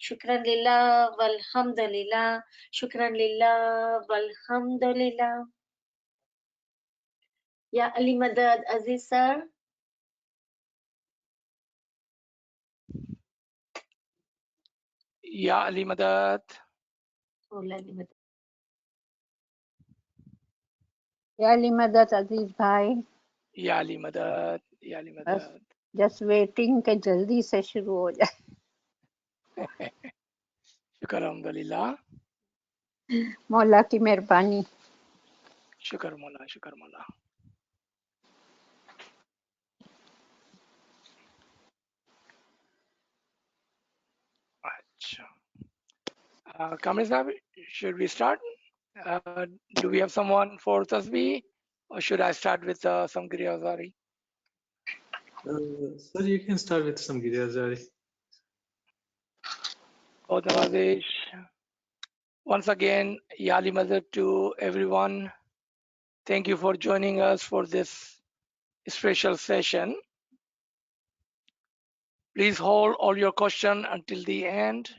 शुक्रन लिल्लाह वल्हम्दुलिल्लाह, शुक्रन लिल्लाह वल्हम्दुलिल्लाह। या अली मदद अजीज सर। या अली मदद। या अली मदद अजीज भाई। या अली मदद, या अली मदद। जस्ट वेटिंग के जल्दी से शुरू हो जाए। शुक्र अल्हम्दुलिल्लाह, मौला की मेहरबानी। शुक्र मौला, शुक्र मौला। अच्छा, कामरे साहब, should we start? Do we have someone for tasbih, or should I start with some Giryazari? Sir, you can start with some Giryazari. Oh, Nawazish. Once again, Yali Mother to everyone. Thank you for joining us for this special session. Please hold all your questions until the end.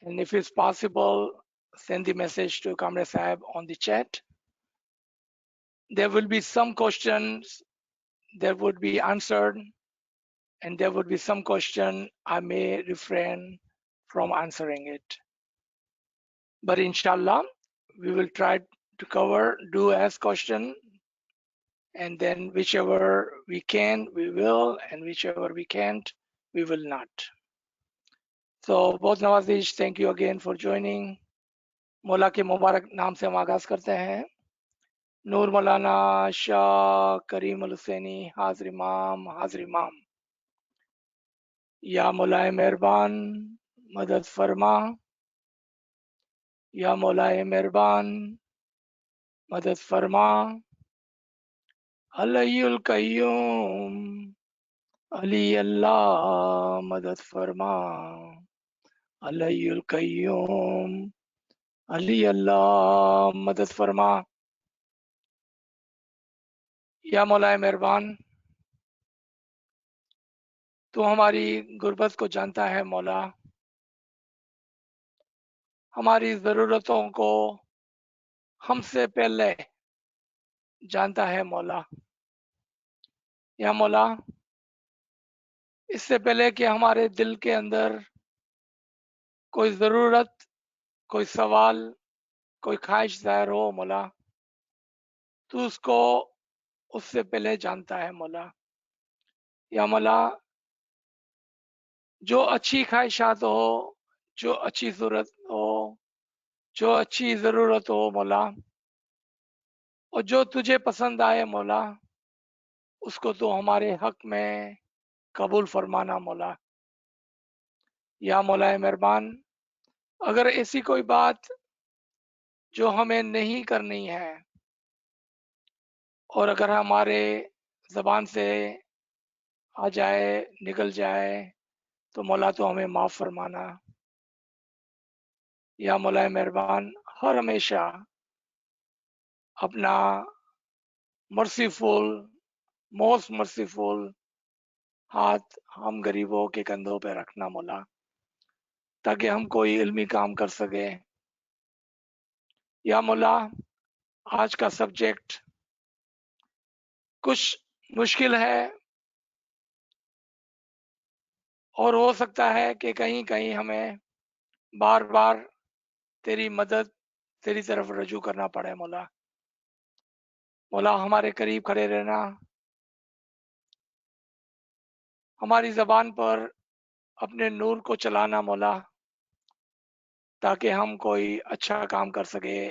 And if it's possible, send the message to Kamra Sahib on the chat. There will be some questions that would be answered, and there would be some question I may refrain from answering it. But inshallah, we will try to cover, do ask question, and then whichever we can, we will, and whichever we can't, we will not. So both Nawazish, thank you again for joining. मौला के मुबारक नाम से हम आगाज करते हैं। नूर मौलाना शाह करीम अल हुसैनी हाजिर इमाम, हाजिर इमाम। या मौलाए मेहरबान मदद फरमा, या मौलाए मेहरबान मदद फरमा। अल्लाहुल कय्यूम, अली अल्लाह मदद फरमा। अल्लाहुल कय्यूम, अली अल्लाह मदद फरमा। या मौलाए मेहरबान, तू हमारी गुर्बत को जानता है मौला, हमारी ज़रूरतों को हमसे पहले जानता है मौला। या मौला, इससे पहले कि हमारे दिल के अंदर कोई ज़रूरत, कोई सवाल, कोई ख्वाहिश ज़ाहिर हो मौला, तू उसको उससे पहले जानता है मौला। या मौला, जो अच्छी ख्वाहिशात हो, जो अच्छी ज़रूरत हो, जो अच्छी ज़रूरत हो मौला, और जो तुझे पसंद आए मौला, उसको तो हमारे हक में कबूल फरमाना मौला। या मौलाए मेहरबान, अगर ऐसी कोई बात जो हमें नहीं करनी है और अगर हमारे ज़बान से आ जाए, निकल जाए, तो मौला तो हमें माफ़ फरमाना। या मौलाए मेहरबान, हर हमेशा अपना मर्सीफुल, मोस्ट मर्सीफुल हाथ हम गरीबों के कंधों पे रखना मौला, ताकि हम कोई इल्मी काम कर सके। या मौला, आज का सब्जेक्ट कुछ मुश्किल है और हो सकता है कि कहीं कहीं हमें बार बार तेरी मदद, तेरी तरफ रजू करना पड़े मौला। मौला, हमारे करीब खड़े रहना, हमारी ज़बान पर अपने नूर को चलाना मौला, ताकि हम कोई अच्छा काम कर सके,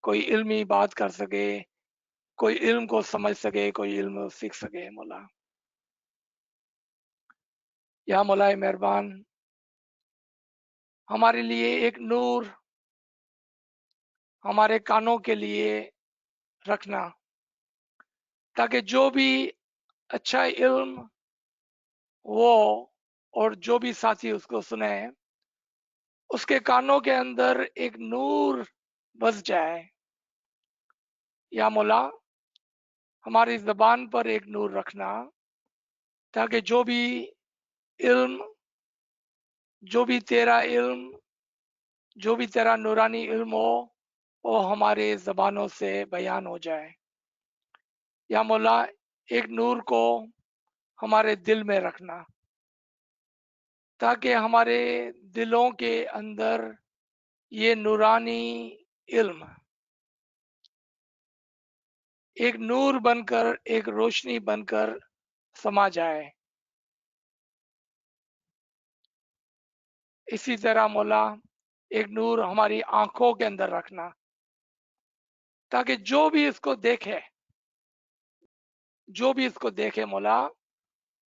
कोई इल्मी बात कर सके, कोई इल्म को समझ सके, कोई इल्म सीख सके मौला। या मौलाए मेहरबान, हमारे लिए एक नूर हमारे कानों के लिए रखना, ताकि जो भी अच्छा इल्म वो और जो भी साथी उसको सुने, उसके कानों के अंदर एक नूर बस जाए। या मौला, हमारी ज़बान पर एक नूर रखना, ताकि जो भी इल्म जो भी तेरा इल्म, जो भी तेरा नूरानी इल्म हो, वो हमारे ज़बानों से बयान हो जाए। या मौला, एक नूर को हमारे दिल में रखना, ताकि हमारे दिलों के अंदर ये नूरानी इल्म एक नूर बनकर, एक रोशनी बनकर समा जाए। इसी तरह मौला, एक नूर हमारी आंखों के अंदर रखना, ताकि जो भी इसको देखे, जो भी इसको देखे मौला,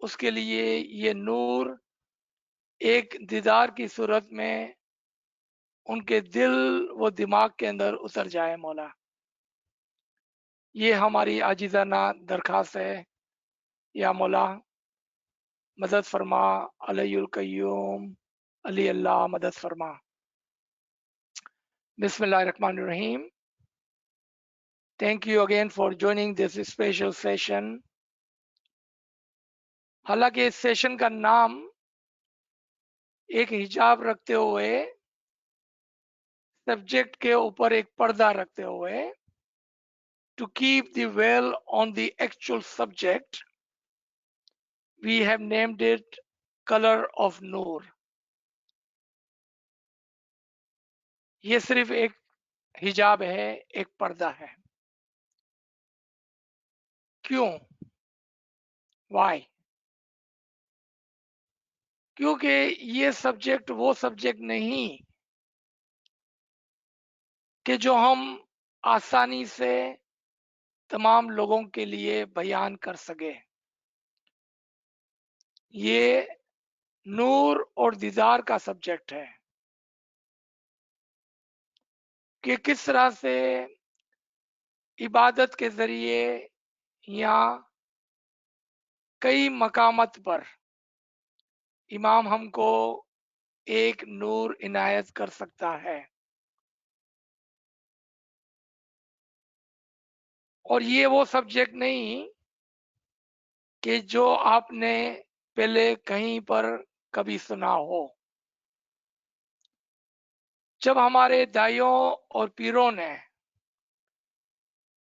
उसके लिए ये नूर एक दीदार की सूरत में उनके दिल व दिमाग के अंदर उतर जाए मौला। ये हमारी आजिज़ाना दरख्वास्त है। या मौला, मदद फरमा, अलैयुल कय्यूम, अली अल्लाह मदद फरमा। बिस्मिल्लाहिर्रहमानिर्रहीम। Thank you again for joining this special session. हालांकि इस सेशन का नाम एक हिजाब रखते हुए, सब्जेक्ट के ऊपर एक पर्दा रखते हुए, to keep the veil on the actual subject, we have named it color of नूर। ये सिर्फ एक हिजाब है, एक पर्दा है। क्यों? Why? क्योंकि ये सब्जेक्ट वो सब्जेक्ट नहीं कि जो हम आसानी से तमाम लोगों के लिए बयान कर सके। ये नूर और दीदार का सब्जेक्ट है कि किस तरह से इबादत के जरिए या कई मकामत पर इमाम हमको एक नूर इनायत कर सकता है। और ये वो सब्जेक्ट नहीं कि जो आपने पहले कहीं पर कभी सुना हो। जब हमारे दाइयों और पीरों ने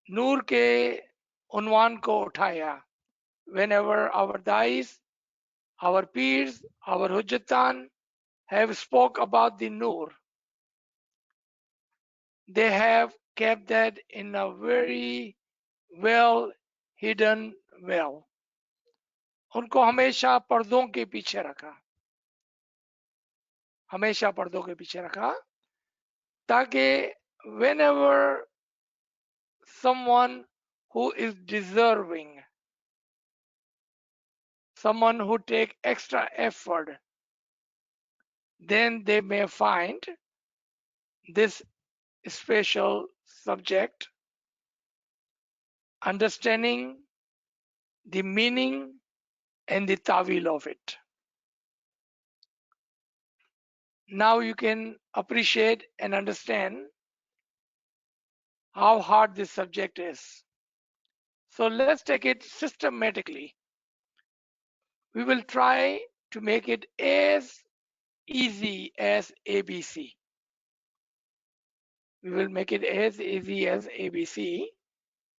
नूर के उन्वान को उठाया, whenever our dais, our peers, our hujjatan have spoke about the nur, they have kept that in a very well hidden well. उनको हमेशा पर्दों के पीछे रखा, हमेशा पर्दों के पीछे रखा, ताकि whenever someone who is deserving, someone who take extra effort, then they may find this special subject, understanding the meaning and the tawil of it. Now you can appreciate and understand how hard this subject is. So let's take it systematically. We will try to make it as easy as ABC. We will make it as easy as ABC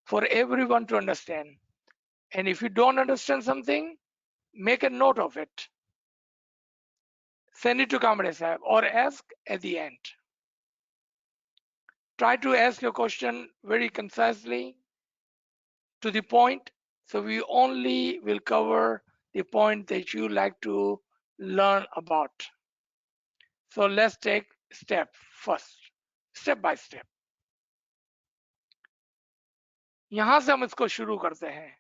for everyone to understand. And if you don't understand something, make a note of it. Send it to Kamre Sahib or ask at the end. Try to ask your question very concisely, to the point, so we only will cover the point that you like to learn about. So let's take step first, step by step. यहां से हम इसको शुरू करते हैं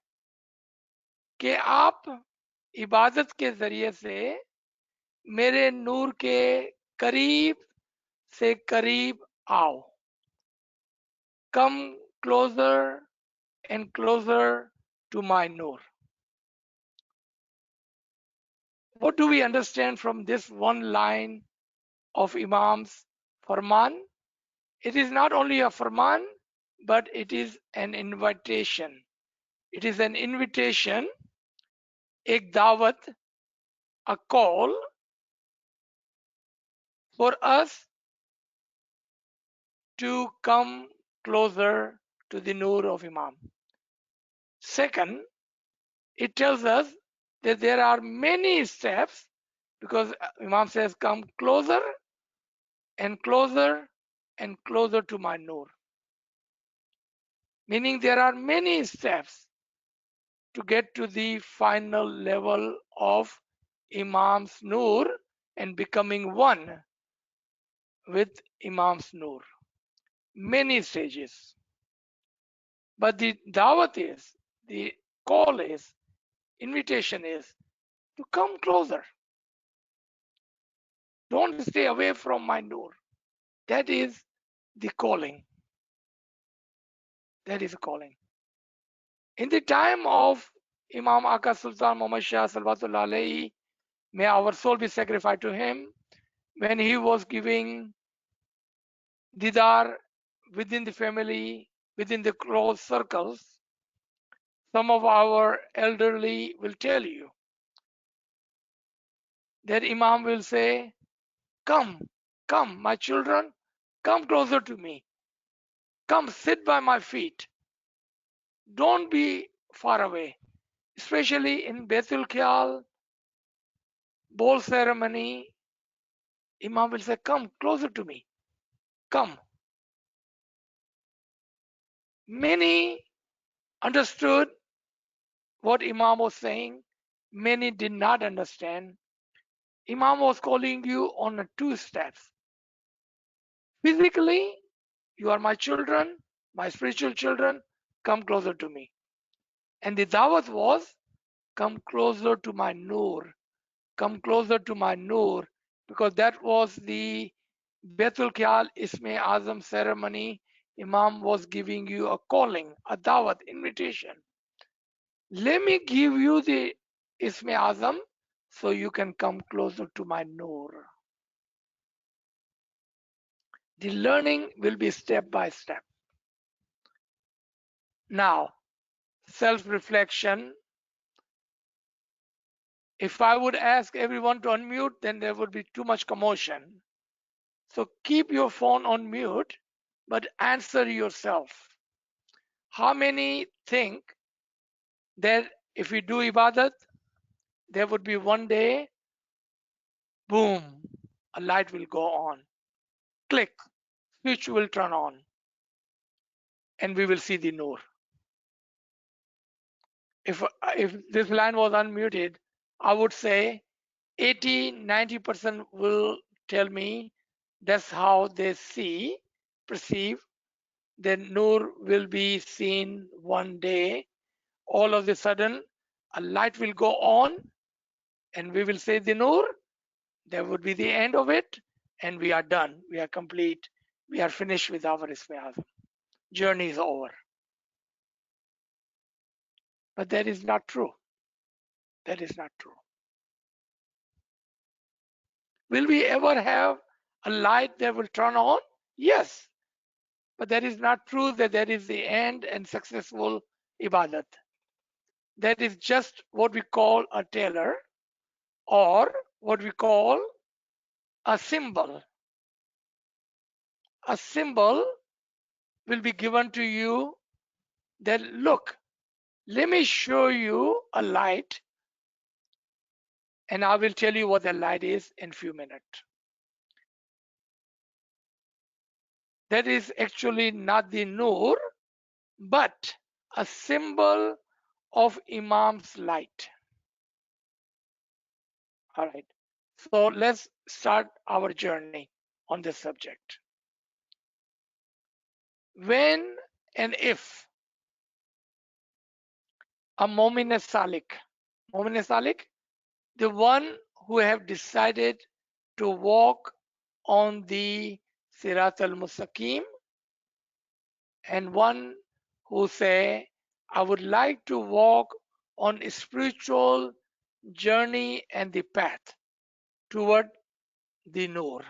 कि आप इबादत के जरिए से मेरे नूर के करीब से करीब आओ। Come closer and closer to my nur. What do we understand from this one line of Imam's Farman? It is not only a Farman, but it is an invitation. It is an invitation, ek dawat, a call for us to come closer to the Nur of Imam. Second, it tells us that there are many steps because Imam says, come closer and closer and closer to my Nur. Meaning there are many steps to get to the final level of Imam's Nur and becoming one with Imam's Nur. Many stages. But the dawat is, the call is, invitation is to come closer. Don't stay away from my Nur. That is the calling. That is a calling. In the time of Imam Aka Sultan Muhammad Shah Salvatullah Alayhi, may our soul be sacrificed to him, when he was giving didar within the family, within the close circles, some of our elderly will tell you that Imam will say, come, come, my children, come closer to me. Come sit by my feet. Don't be far away. Especially in Baitul Khiyal, bowl ceremony, Imam will say, come closer to me. Come. Many understood what Imam was saying. Many did not understand. Imam was calling you on two steps. Physically, you are my children, my spiritual children, come closer to me. And the dawat was, come closer to my Nur, come closer to my Nur, because that was the Baitul Khiyal Isme Azam ceremony. Imam was giving you a calling, a dawat, invitation. Let me give you the Isme Azam so you can come closer to my Nur. The learning will be step by step. Now, self-reflection. If I would ask everyone to unmute, then there would be too much commotion. So keep your phone on mute, but answer yourself. How many think that if we do ibadat, there would be one day, boom, a light will go on. Click, switch will turn on, and we will see the Nur. If this line was unmuted, I would say 80-90% will tell me that's how they see, perceive. The Nur will be seen one day. All of a sudden, a light will go on, and we will say the Nur. That would be the end of it, and we are done. We are complete. We are finished with our Isme Azam. Journey is over. But that is not true. That is not true. Will we ever have a light that will turn on? Yes. But that is not true that that is the end and successful ibadat. That is just what we call a tailor, or what we call a symbol. A symbol will be given to you that, look, let me show you a light, and I will tell you what the light is in a few minutes. That is actually not the Nur, but a symbol of Imam's light. All right. So let's start our journey on this subject. When and if a Mu'min Salik, the one who have decided to walk on the Sirat al-Mustaqim, and one who say, I would like to walk on a spiritual journey and the path toward the Nur.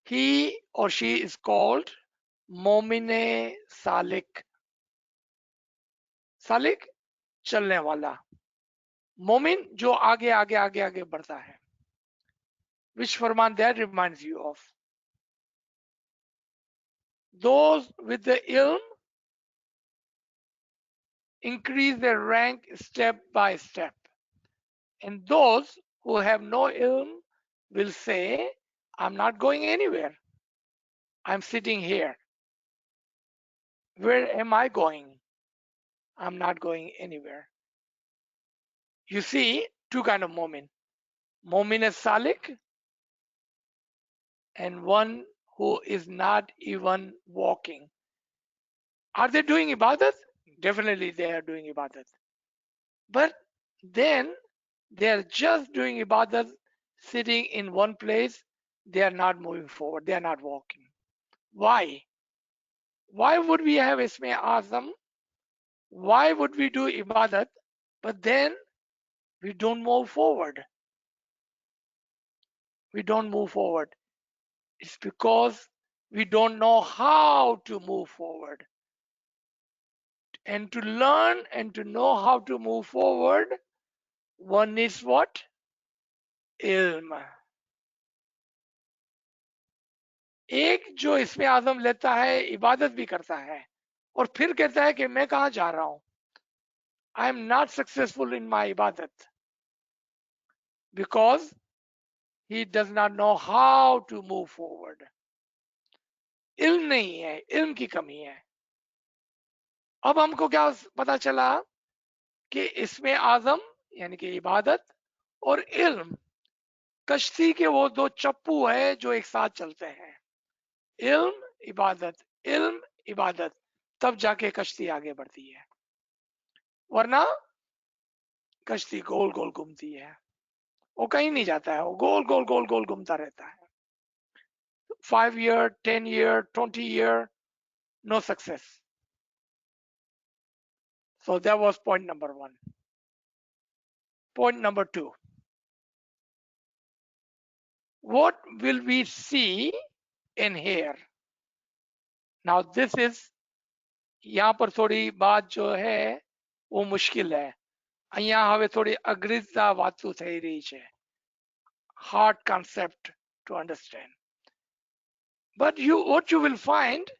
He or she is called Momine Salik. Salik, चलने वाला. मोमिन जो आगे आगे आगे आगे बढ़ता है. Which farman that reminds you of? Those with the ilm increase their rank step by step. And those who have no ilm will say, I'm not going anywhere. I'm sitting here. Where am I going? I'm not going anywhere. You see, two kind of mu'min. Mu'min is salik and one who is not even walking. Are they doing ibadat? Definitely they are doing ibadat. But then they are just doing ibadat, sitting in one place. They are not moving forward. They are not walking. Why? Why would we have Isme Azam? Why would we do ibadat, but then we don't move forward? We don't move forward. It's because we don't know how to move forward. And to learn and to know how to move forward, one needs what? Ilm. एक जो इसमें आजम लेता है इबादत भी करता है और फिर कहता है कि मैं कहाँ जा रहा हूं. I am not successful in my ibadat because he does not know how to move forward. इल्म नहीं है, इल्म की कमी है. अब हमको क्या पता चला कि इसमें आजम यानी कि इबादत और इल्म कश्ती के वो दो चप्पू है जो एक साथ चलते हैं. इल्म इबादत तब जाके कश्ती आगे बढ़ती है, वरना कश्ती गोल गोल घूमती है, वो कहीं नहीं जाता है, वो गोल गोल गोल गोल घूमता रहता है. 5 year, 10 year, 20 year, no success. So that was point number 1. Point number 2. What will we see in here? Now this is, यहाँ पर थोड़ी बात जो है वो मुश्किल है. અહીંયા હવે થોડી અગ્રિજતા વાતો થઈ રહી છે. Hard concept to understand. But what you will find,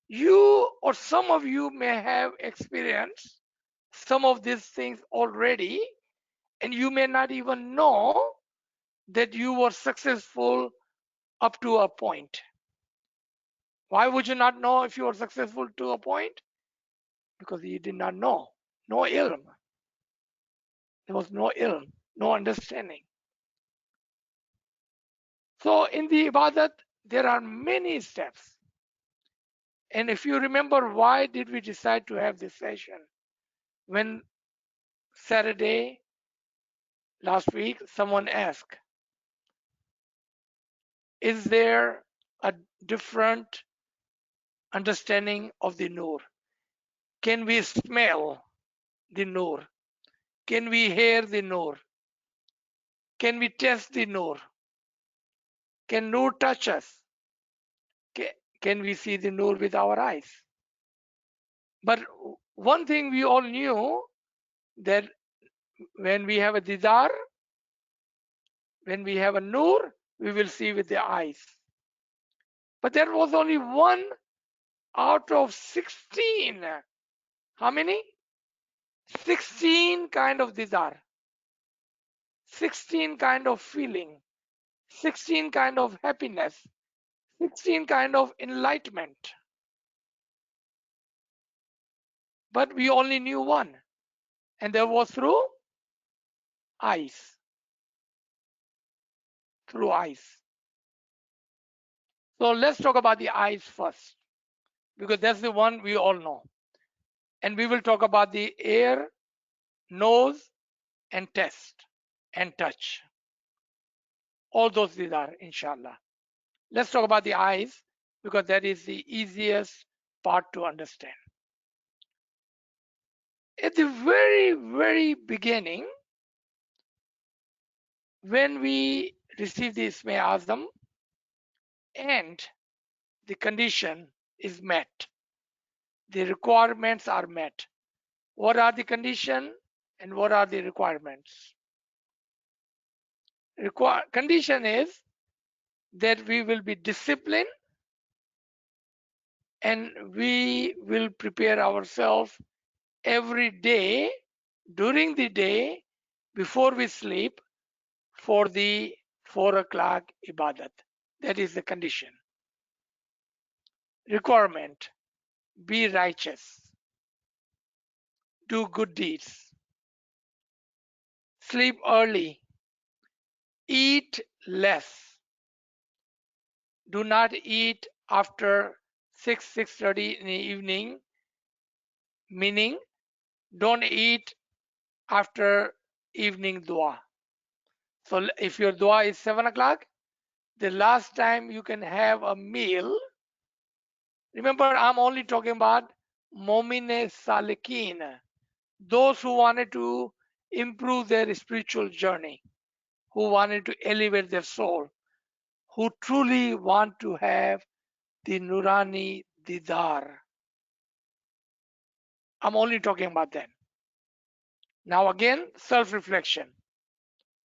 you or some of you may have experienced some of these things already, and you may not even know that you were successful up to a point. Why would you not know if you were successful to a point? Because you did not know. No ilm. There was no ilm, no understanding. So in the ibadat, there are many steps. And if you remember, why did we decide to have this session? When Saturday, last week, someone asked, is there a different understanding of the Noor? Can we smell the Noor? Can we hear the Noor? Can we taste the Noor? Can Noor touch us? Can we see the Noor with our eyes? But one thing we all knew, that when we have a didar, when we have a Noor, we will see with the eyes. But there was only one out of 16. How many? 16 kind of didar, 16 kind of feeling, 16 kind of happiness, 16 kind of enlightenment. But we only knew one, and that was through eyes. Through eyes. So let's talk about the eyes first, because that's the one we all know. And we will talk about the ear, nose, and taste, and touch. All those didar, inshallah. Let's talk about the eyes, because that is the easiest part to understand. At the very, very beginning, when we receive the Isme Azam and the condition is met, the requirements are met. What are the condition and what are the requirements? Condition is that we will be disciplined and we will prepare ourselves every day during the day before we sleep for the 4 o'clock ibadat. That is the condition. Requirement: be righteous, do good deeds, sleep early, eat less, do not eat after 6:30 in the evening, meaning don't eat after evening dua. So if your dua is 7 o'clock, the last time you can have a meal, remember I'm only talking about momine salikin, those who wanted to improve their spiritual journey, who wanted to elevate their soul, who truly want to have the Nurani Didar. I'm only talking about them. Now again, self-reflection.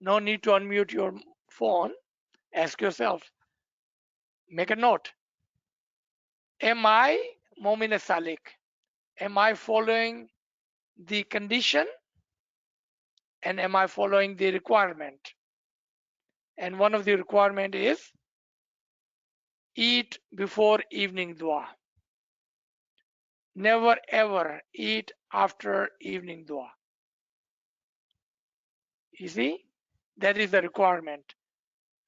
No need to unmute your phone. Ask yourself, make a note. Am I Momina Salik? Am I following the condition and am I following the requirement? And one of the requirement is eat before evening dua. Never ever eat after evening dua. You see, that is the requirement.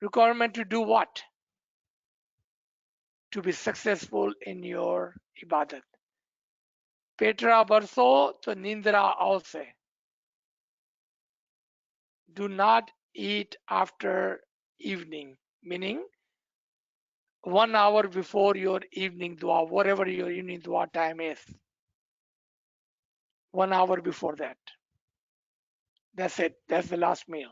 Requirement to do what? To be successful in your ibadat. Petra barso to nindra avse. Do not eat after evening, meaning 1 hour before your evening dua, whatever your evening dua time is. 1 hour before that. That's it. That's the last meal.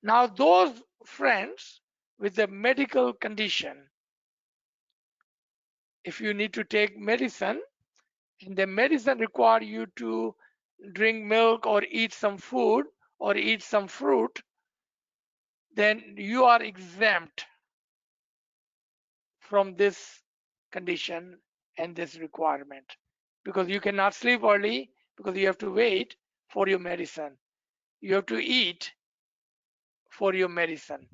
Now, those friends with the medical condition, if you need to take medicine and the medicine require you to drink milk or eat some food or eat some fruit, then you are exempt from this condition and this requirement because you cannot sleep early because you have to wait for your medicine. You have to eat for your medicine.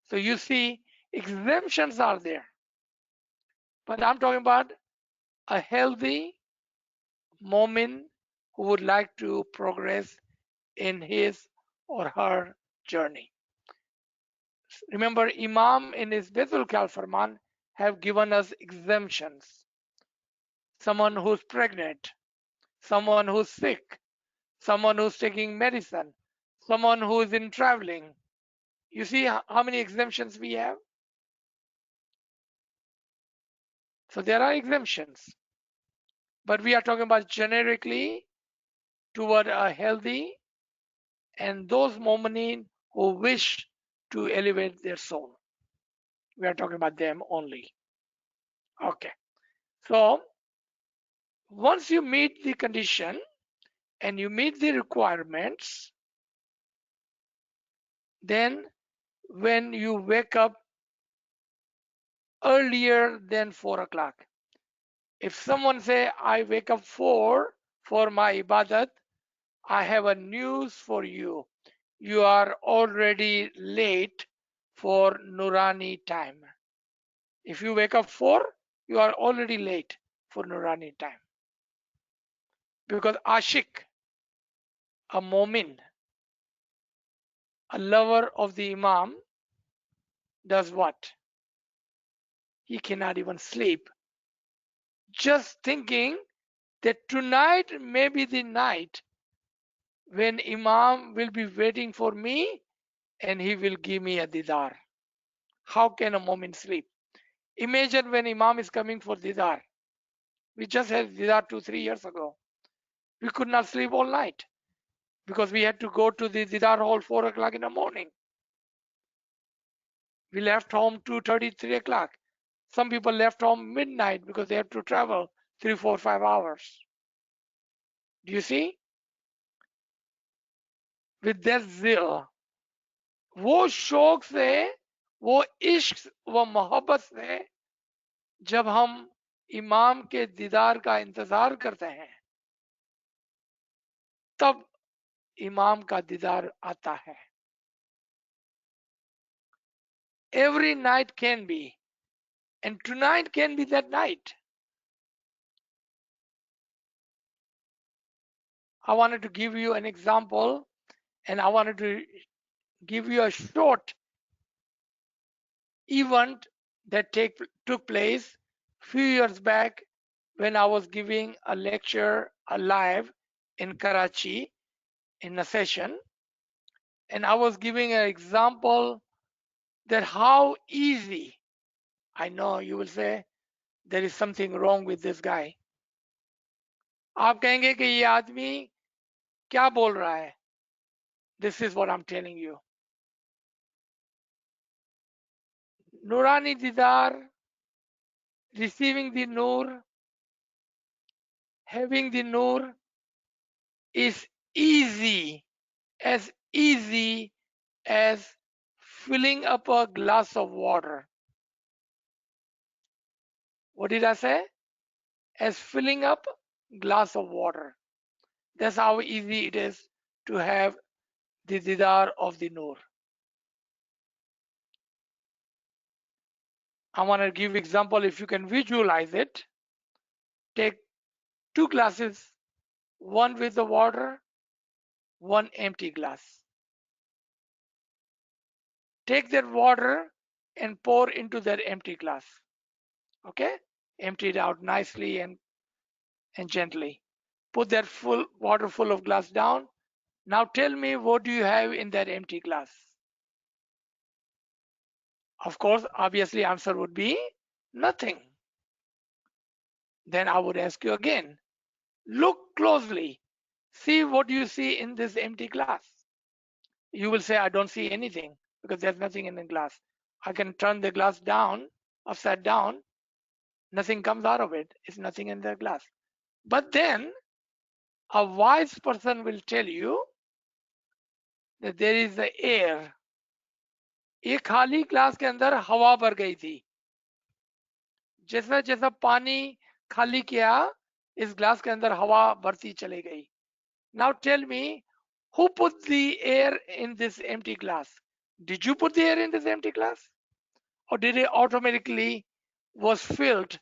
So you see, exemptions are there. But I'm talking about a healthy Momin who would like to progress in his or her journey. Remember, Imam in his Baitul Kal Farman have given us exemptions. Someone who's pregnant, someone who's sick, someone who's taking medicine, someone who is in traveling. You see how many exemptions we have? So there are exemptions. But we are talking about generically toward a healthy and those mominin who wish to elevate their soul. We are talking about them only. Okay. So once you meet the condition and you meet the requirements, then when you wake up earlier than 4 o'clock, if someone say, I wake up 4 for my ibadat, I have a news for you. You are already late for Nurani time. If you wake up 4, you are already late for Nurani time. Because Ashik, a Momin, a lover of the Imam, does what? He cannot even sleep. Just thinking that tonight may be the night when Imam will be waiting for me and he will give me a didar. How can a Momin sleep? Imagine when Imam is coming for didar. We just had didar 2-3 years ago. We could not sleep all night because we had to go to the didar hall 4 o'clock in the morning. We left home 2:30, 3 o'clock. Some people left home midnight because they have to travel 3, 4, 5 hours. Do you see? With that zeal, वो शौक से वो इश्क व मोहब्बत से जब हम इमाम के दीदार का इंतजार करते हैं तब इमाम का दीदार आता है. Every night can be, and tonight can be that night. I wanted to give you an example, and I wanted to give you a short event that took place few years back when I was giving a lecture live in Karachi in a session, and I was giving an example that how easy. I know you will say there is something wrong with this guy. आप कहेंगे कि ये आदमी क्या बोल रहा है? This is what I'm telling you. Nurani Didar, receiving the Nur, having the Nur is easy as filling up a glass of water. What did I say? As filling up glass of water. That's how easy it is to have the Didar of the Nur. I want to give example. If you can visualize it, take two glasses, one with the water, one empty glass. Take that water and pour into that empty glass. Okay? Empty it out nicely and gently. Put that full water full of glass down. Now tell me, what do you have in that empty glass? Of course, obviously answer would be nothing. Then I would ask you again, look closely. See what you see in this empty glass. You will say, I don't see anything because there's nothing in the glass. I can turn the glass down, upside down, nothing comes out of it. It's nothing in the glass. But then a wise person will tell you that there is the air. एक खाली glass के अंदर हवा भर गई थी. जैसा जैसा पानी खाली किया, इस ग्लास के अंदर हवा भरती चली गई. Now tell me, who put the air in this empty glass? Did you put the air in this empty glass? Or did it automatically was filled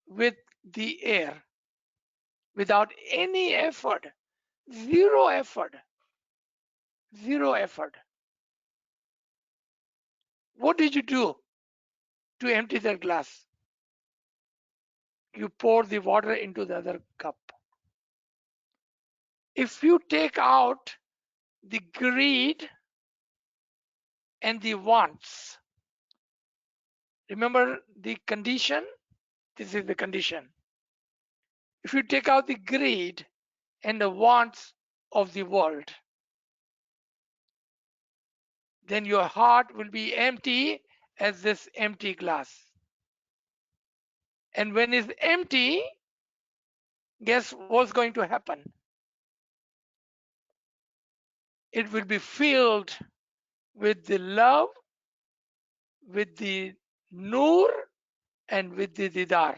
with the air without any effort? Zero effort. Zero effort. What did you do to empty that glass? You pour the water into the other cup. If you take out the greed and the wants, remember the condition? This is the condition. If you take out the greed and the wants of the world, then your heart will be empty as this empty glass. And when it's empty, guess what's going to happen? It will be filled with the love, with the nur, and with the didar.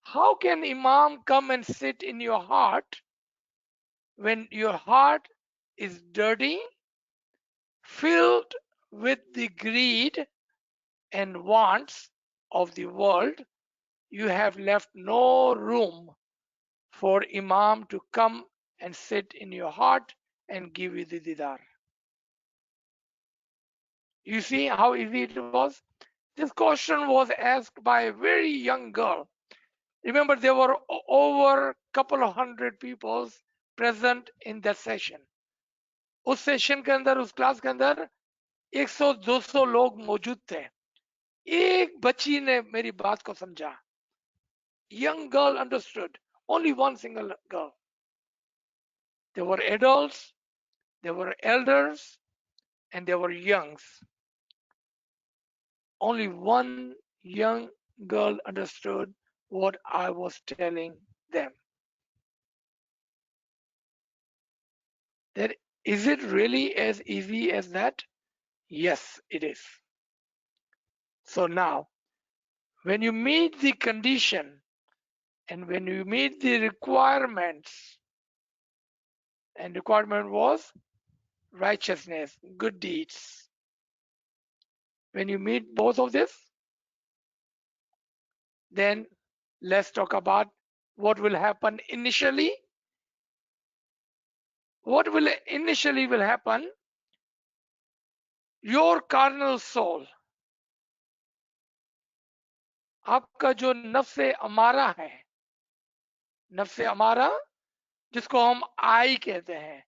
How can Imam come and sit in your heart when your heart is dirty, filled with the greed and wants of the world? You have left no room for Imam to come and sit in your heart and give you the didar. You see how easy it was? This question was asked by a very young girl. Remember, there were over a couple of hundred people present in that session. उस session के अंदर, उस class के अंदर 100-200 लोग मौजूद थे. एक बच्ची ने मेरी बात को समझा. Young girl understood. Only one single girl. There were adults, there were elders, and there were youngs. Only one young girl understood what I was telling them. That is it really as easy as that? Yes, it is. So now, when you meet the condition and when you meet the requirements, and requirement was righteousness, good deeds. When you meet both of this, then let's talk about what will happen initially. What will initially will happen? Your carnal soul, आपका जो नफ्से अमारा है, नफ्से अमारा जिसको हम आई कहते हैं,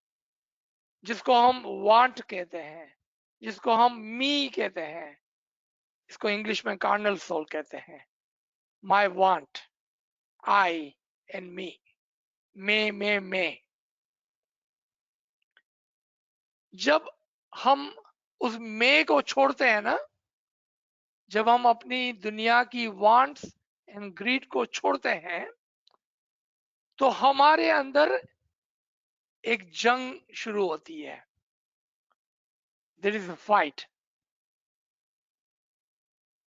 जिसको हम वांट कहते हैं, जिसको हम मी कहते हैं, इसको इंग्लिश में कार्नल सोल कहते हैं. माई वांट, आई एंड मी, मैं. जब हम उस मैं को छोड़ते हैं ना, जब हम अपनी दुनिया की वांट्स एंड ग्रीड को छोड़ते हैं, तो हमारे अंदर एक जंग शुरू होती है. There is a fight.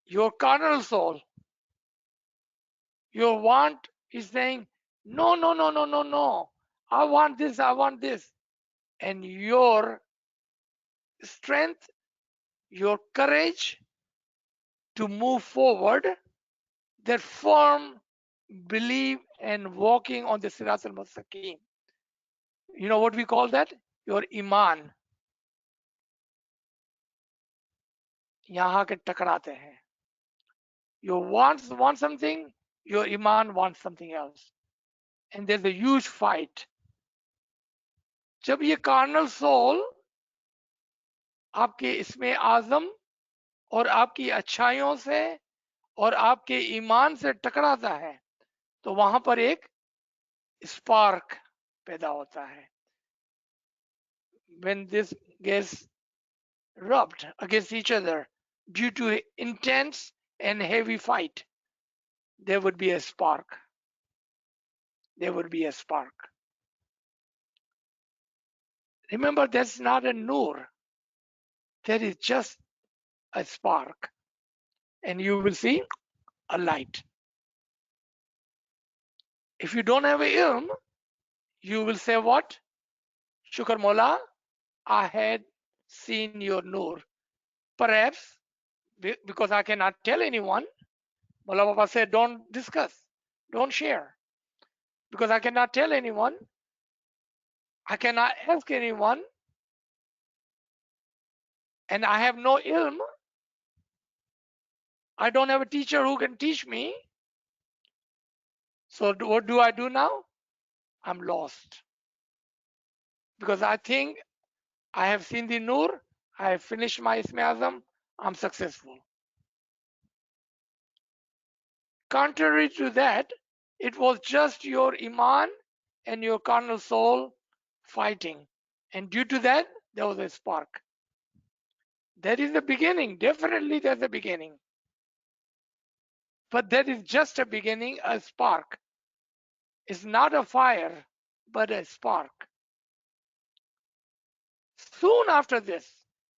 Your carnal soul, your want is saying, no, no, no, no, no, no. I want this, I want this. And your strength, your courage to move forward, that firm belief and walking on the Sirat al-Mustaqim. You know what we call that? Your iman. यहाँ के टकराते हैं. Your wants want something, your iman wants something else. And there's a huge fight. जब ये carnal soul आपके इसमें आजम और आपकी अच्छाइयों से और आपके ईमान से टकराता है, तो वहां पर एक स्पार्क पैदा होता है. When this gets rubbed against each other due to intense and heavy fight, there would be a spark. There would be a spark. Remember, that's not a nur. That is just a spark. And you will see a light. If you don't have a ilm, you will say what? Shukr Mola, I had seen your nur. Perhaps because I cannot tell anyone, Mola Baba said, don't discuss, don't share. Because I cannot tell anyone, I cannot ask anyone, and I have no ilm. I don't have a teacher who can teach me. So what do I do now? I'm lost. Because I think I have seen the nur, I have finished my Ismi Azam, I'm successful. Contrary to that, it was just your iman and your carnal soul fighting. And due to that, there was a spark. That is the beginning. Definitely there's a beginning. But that is just a beginning, a spark. It's not a fire, but a spark. Soon after this,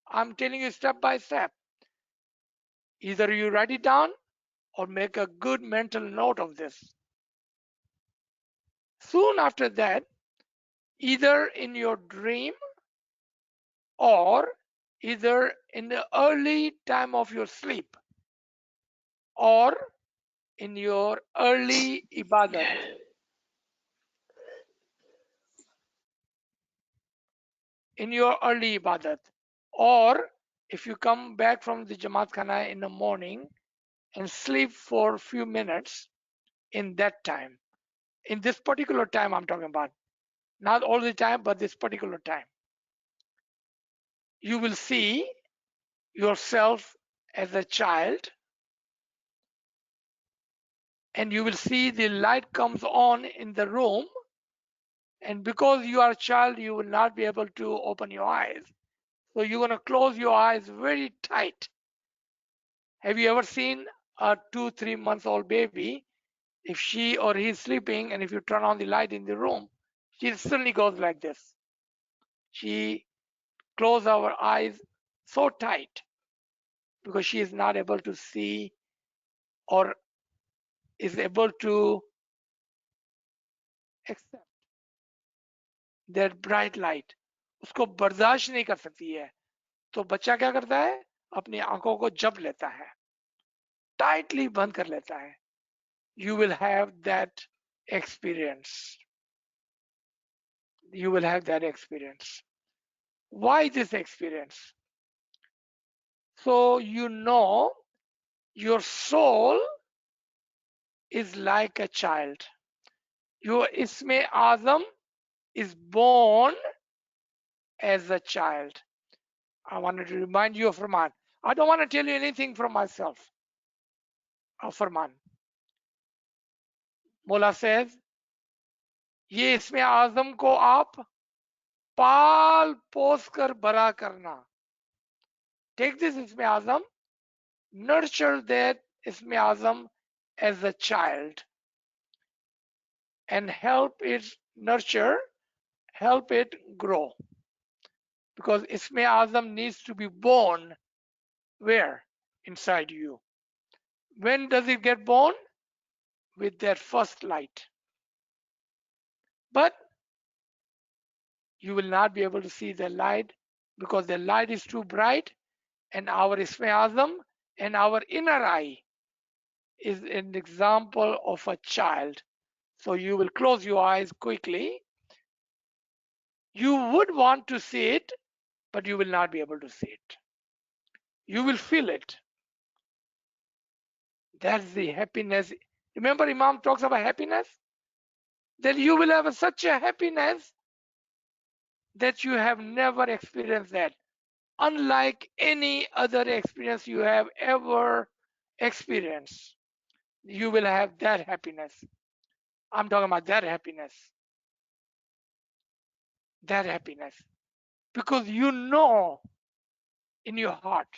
I'm telling you step by step. Either you write it down or make a good mental note of this. Soon after that, either in your dream or either in the early time of your sleep or in your early ibadat. In your early ibadat. Or if you come back from the Jamaat Khana in the morning and sleep for a few minutes in that time. In this particular time I'm talking about. Not all the time, but this particular time. You will see yourself as a child and you will see the light comes on in the room, and because you are a child you will not be able to open your eyes, so you're going to close your eyes very tight. Have you ever seen a 2-3 months old baby? If she or he is sleeping and if you turn on the light in the room, she suddenly goes like this. She closes our eyes so tight because she is not able to see or is able to accept that bright light. उसको बर्दाश्त नहीं कर सकती है, तो बच्चा क्या करता है, अपनी आंखों को जप लेता है, टाइटली बंद कर लेता है. You will have that experience. You will have that experience. Why this experience? So you know your soul is like a child. Your Isme Azam is born as a child. I wanted to remind you of Farman. I don't want to tell you anything from myself. Of Farman. Mola says, ये इसमें आजम को आप पाल पोस कर बड़ा करना. Take this इसमें आजम, nurture that इसमें आजम as a child and help it nurture, help it grow. Because Isme Azam needs to be born where? Inside you. When does it get born? With that first light. But you will not be able to see the light because the light is too bright, and our Isme Azam and our inner eye is an example of a child. So you will close your eyes quickly. You would want to see it, but you will not be able to see it. You will feel it. That's the happiness. Remember, Imam talks about happiness? Then you will have such a happiness that you have never experienced that. Unlike any other experience you have ever experienced, you will have that happiness. I'm talking about that happiness. That happiness. Because you know in your heart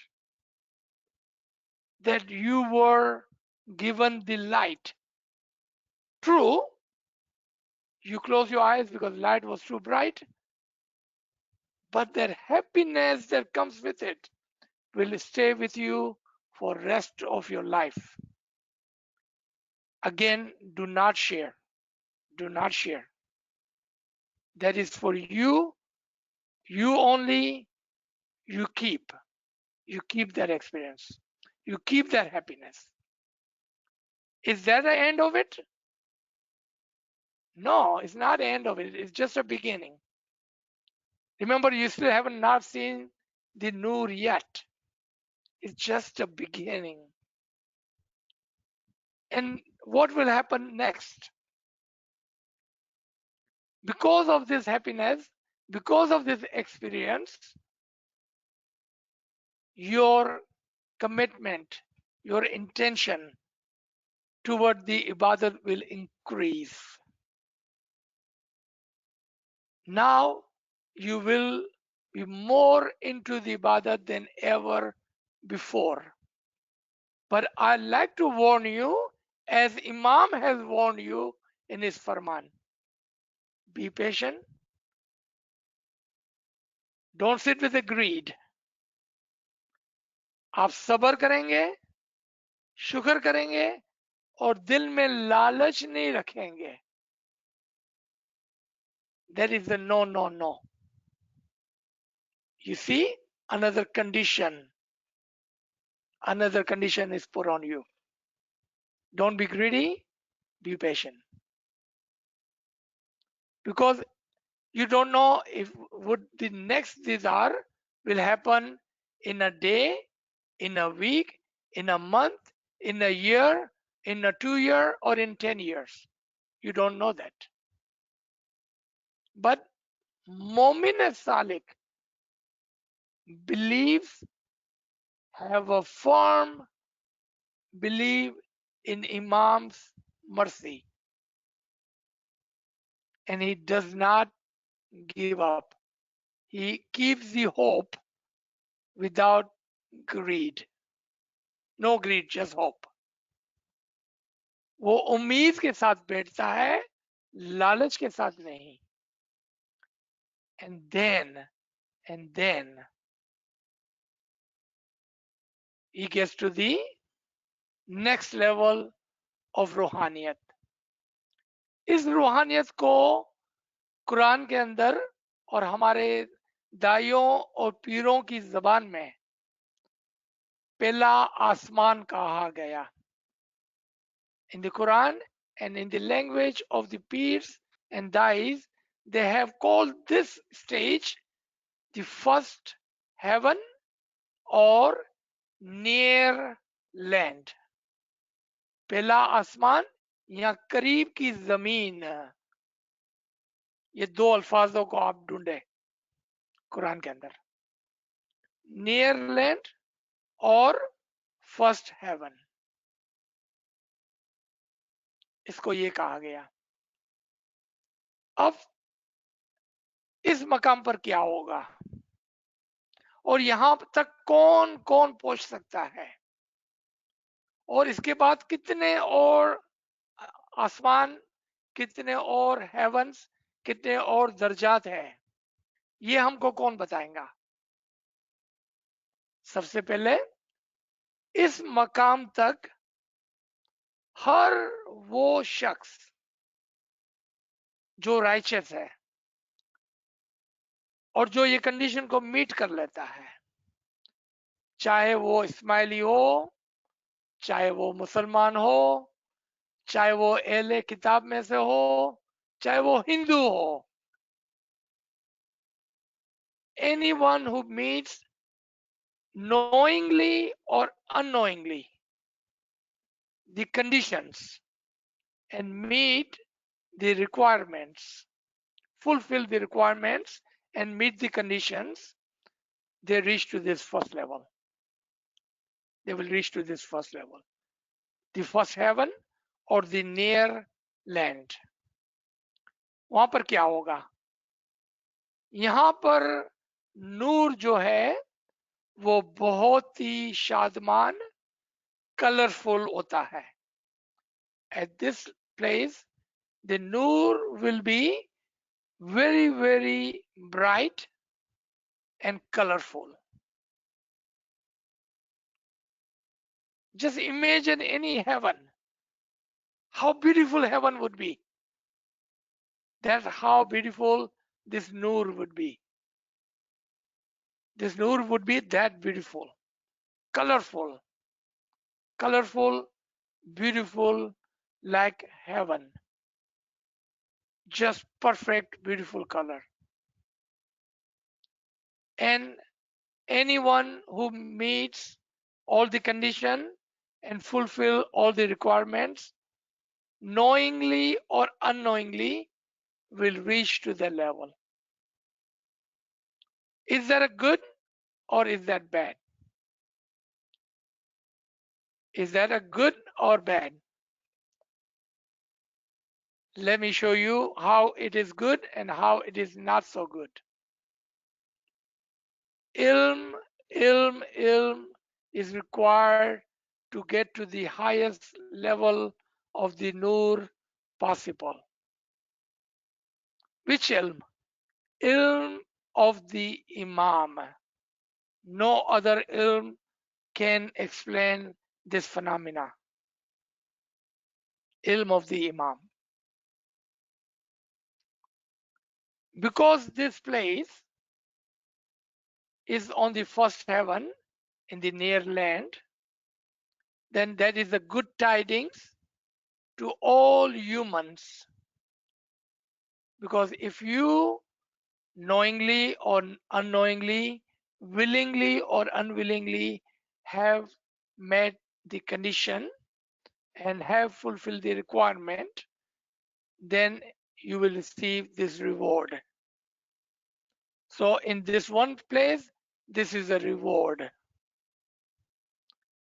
that you were given the light. True, you close your eyes because light was too bright, but that happiness that comes with it will stay with you for rest of your life. Again, do not share. Do not share. That is for you. You only, you keep. You keep that experience. You keep that happiness. Is that the end of it? No, it's not the end of it. It's just a beginning. Remember, you still haven't not seen the Noor yet. It's just a beginning. And what will happen next? Because of this happiness, because of this experience, your commitment, your intention toward the ibadat will increase. Now you will be more into the ibadat than ever before. But I'd like to warn you, as Imam has warned you in his farman, be patient. Don't sit with the greed. आप सबर करेंगे, शुक्र करेंगे और दिल में लालच नहीं रखेंगे. That is the no, no, no. You see, another condition is put on you. Don't be greedy, be patient. Because you don't know if would the next dizar will happen in a day, in a week, in a month, in a year, in a 2 year, or in 10 years. You don't know that. But Momin Salik believes, have a firm belief in Imam's mercy. And he does not give up. He keeps the hope without greed. No greed, just hope. वो उम्मीद के साथ बैठता है, लालच के साथ नहीं. And then he gets to the next level of रूहानियत. इस रूहानियत को कुरान के अंदर और हमारे दाइयों और पीरों की जबान में पहला आसमान कहा गया. In the Quran and in the language of the peers and dais, they have called this stage the first heaven or near land. पहला आसमान या करीब की जमीन. ये दो अल्फाजों को आप ढूंढे कुरान के अंदर, नियर लैंड और फर्स्ट हेवन. इसको ये कहा गया. अब इस मकाम पर क्या होगा और यहां तक कौन कौन पहुंच सकता है और इसके बाद कितने और आसमान, कितने और हेवंस, कितने और दर्जात है, ये हमको कौन बताएगा. सबसे पहले इस मकाम तक हर वो शख्स जो राइचस है और जो ये कंडीशन को मीट कर लेता है, चाहे वो इस्माइली हो, चाहे वो मुसलमान हो, चाहे वो एले किताब में से हो, चाहे वो हिंदू हो, anyone who meets knowingly or unknowingly the conditions and meet the requirements, fulfill the requirements and meet the conditions, they reach to this first level. They will reach to this first level, the first heaven or the near land. वहां पर क्या होगा, यहां पर नूर जो है वो बहुत ही शादमान, कलरफुल होता है. At this place the noor will be very very bright and colorful. Just imagine any heaven, how beautiful heaven would be. That's how beautiful this noor would be. This noor would be that beautiful, colorful, beautiful, like heaven. Just perfect, beautiful color. And anyone who meets all the condition and fulfill all the requirements, knowingly or unknowingly, will reach to that level. Is that a good or is that bad? Is that a good or bad? Let me show you how it is good and how it is not so good. Ilm is required to get to the highest level of the Noor possible. Which ilm? Ilm of the Imam. No other ilm can explain this phenomena. Ilm of the Imam. Because this place is on the first heaven in the near land, then that is a good tidings to all humans. Because if you knowingly or unknowingly, willingly or unwillingly have met the condition and have fulfilled the requirement, then you will receive this reward. So in this one place, this is a reward.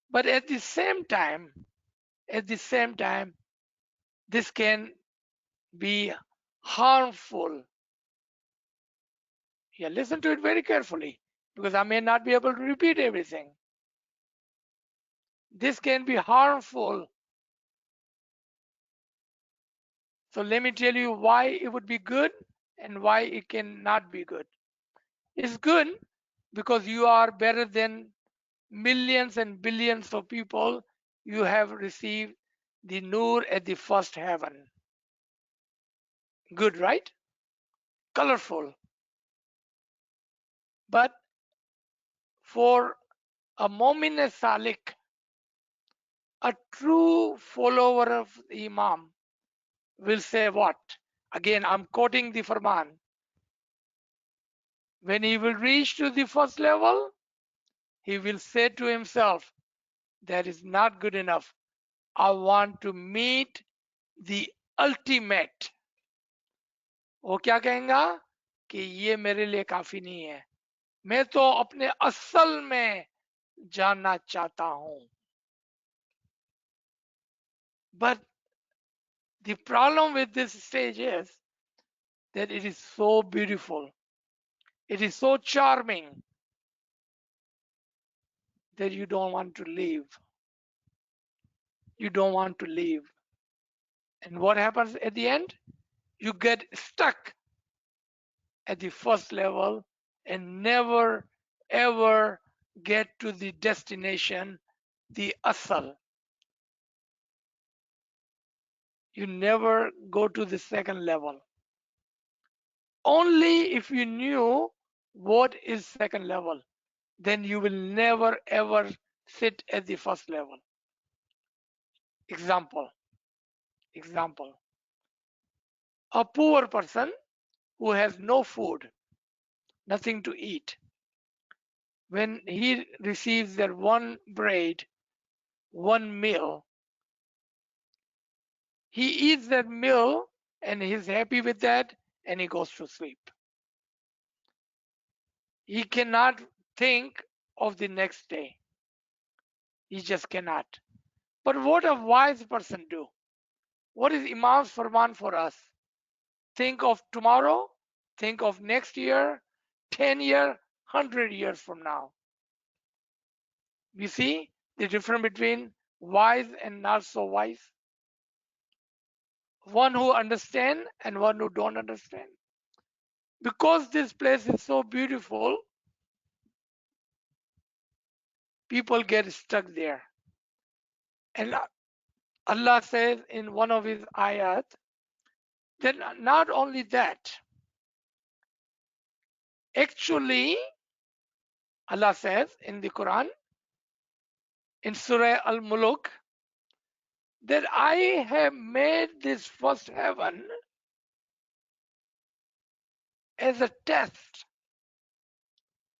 But at the same time, this can be harmful. Yeah, listen to it very carefully because I may not be able to repeat everything. This can be harmful. So let me tell you why it would be good and why it cannot be good. It's good because you are better than millions and billions of people, you have received the Noor at the first heaven. Good, right? Colorful. But for a Mu'min Salik, a true follower of the Imam, will say what? Again, I'm quoting the Farman. When he will reach to the first level, he will say to himself, that is not good enough. I want to meet the ultimate. वो क्या कहेगा कि ये मेरे लिए काफी नहीं है, मैं तो अपने असल में जानना चाहता हूं. But the problem with this stage is that it is so beautiful, it is so charming that you don't want to leave. You don't want to leave. And what happens at the end? You get stuck at the first level and never ever get to the destination, the asal. You never go to the second level. Only if you knew what is second level, then you will never ever sit at the first level. Example. A poor person who has no food, nothing to eat, when he receives that one bread, one meal, he eats that meal and he's happy with that and he goes to sleep. He cannot think of the next day. He just cannot. But what a wise person do? What is Imam's Farman for us? Think of tomorrow, think of next year, 10 year, 100 years from now. We see the difference between wise and not so wise. One who understand and one who don't understand. Because this place is so beautiful, people get stuck there. And Allah says in one of his ayat that not only that, actually Allah says in the Quran, in Surah Al-Muluk, that I have made this first heaven as a test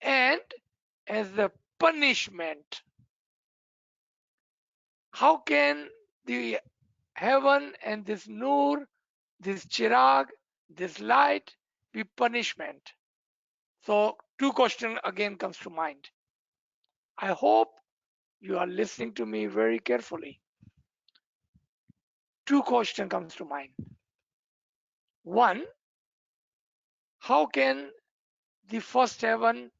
and as a punishment. How can the heaven and this Noor, this Chirag, this light be punishment? So two questions again comes to mind. I hope you are listening to me very carefully. Two questions comes to mind. One, how can the first heaven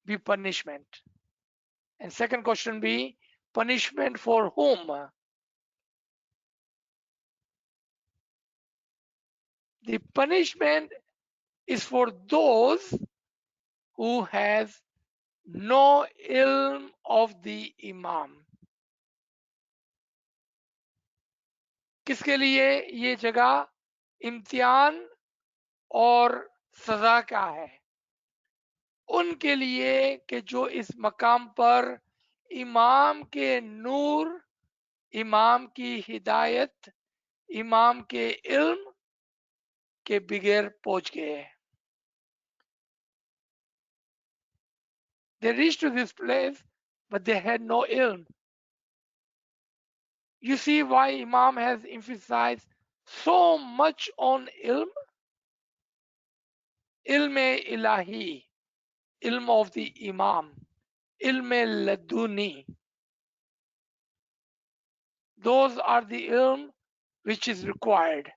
be punishment? And second question be punishment for whom? The punishment is for those who has no ilm of the Imam. किसके लिए ये जगह इम्तिहान और सजा का है? उनके लिए कि जो इस मकाम पर इमाम के नूर, इमाम की हिदायत, इमाम के इल्म के बगैर पहुंच गए. They reached to this place, but they had no ilm. You see why Imam has emphasized so much on ilm? Ilm ilahi, ilm of the Imam, ilm laduni. Those are the ilm which is required.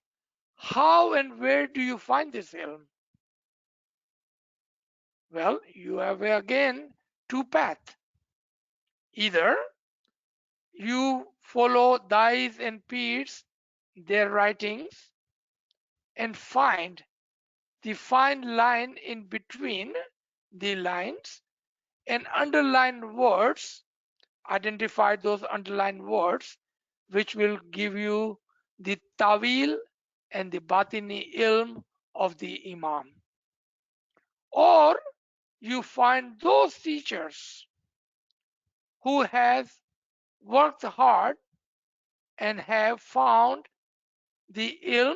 How and where do you find this ilm? Well, you have again two paths. Either you follow Dais and Peers, their writings, and find the fine line in between the lines and underline words. Identify those underlined words which will give you the tawil and the batini ilm of the imam. Or you find those teachers who has worked hard and have found the ilm,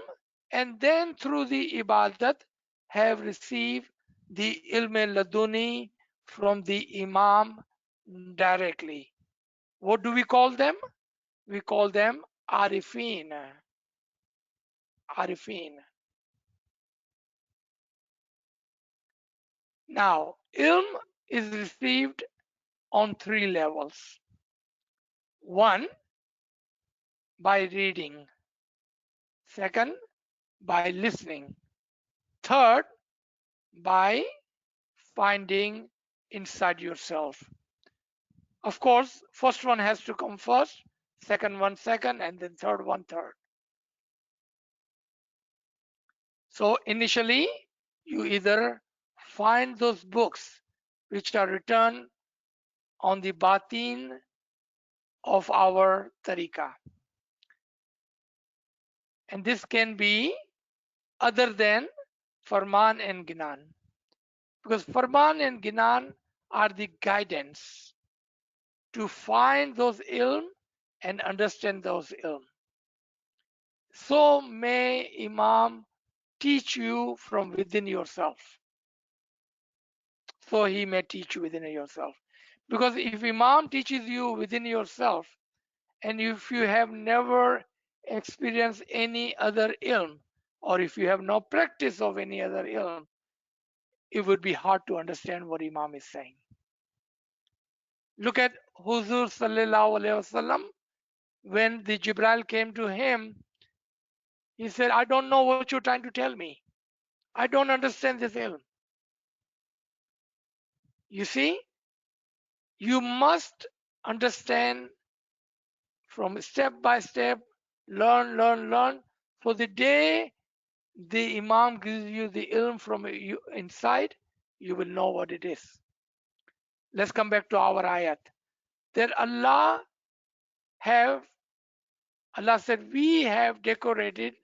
and then through the ibadat have received the ilm laduni from the imam directly. What do we call them? We call them arifin. Arifin. Now, ilm is received on 3 levels. 1, by reading. 2nd, by listening. 3rd, by finding inside yourself. Of course, first one has to come first, second one second, and then third one third. So initially, you either find those books which are written on the batin of our tariqah. And this can be other than Farman and Ginan. Because Farman and Ginan are the guidance to find those ilm and understand those ilm. So may Imam teach you from within yourself. So he may teach you within yourself. Because if Imam teaches you within yourself, and if you have never experienced any other ilm, or if you have no practice of any other ilm, it would be hard to understand what Imam is saying. Look at Huzur Sallallahu Alaihi Wasallam. When the Jibril came to him, he said, I don't know what you're trying to tell me. I don't understand this ilm. You see, you must understand from step by step, learn. For the day the Imam gives you the ilm from you inside, you will know what it is. Let's come back to our ayat. That Allah said, we have decorated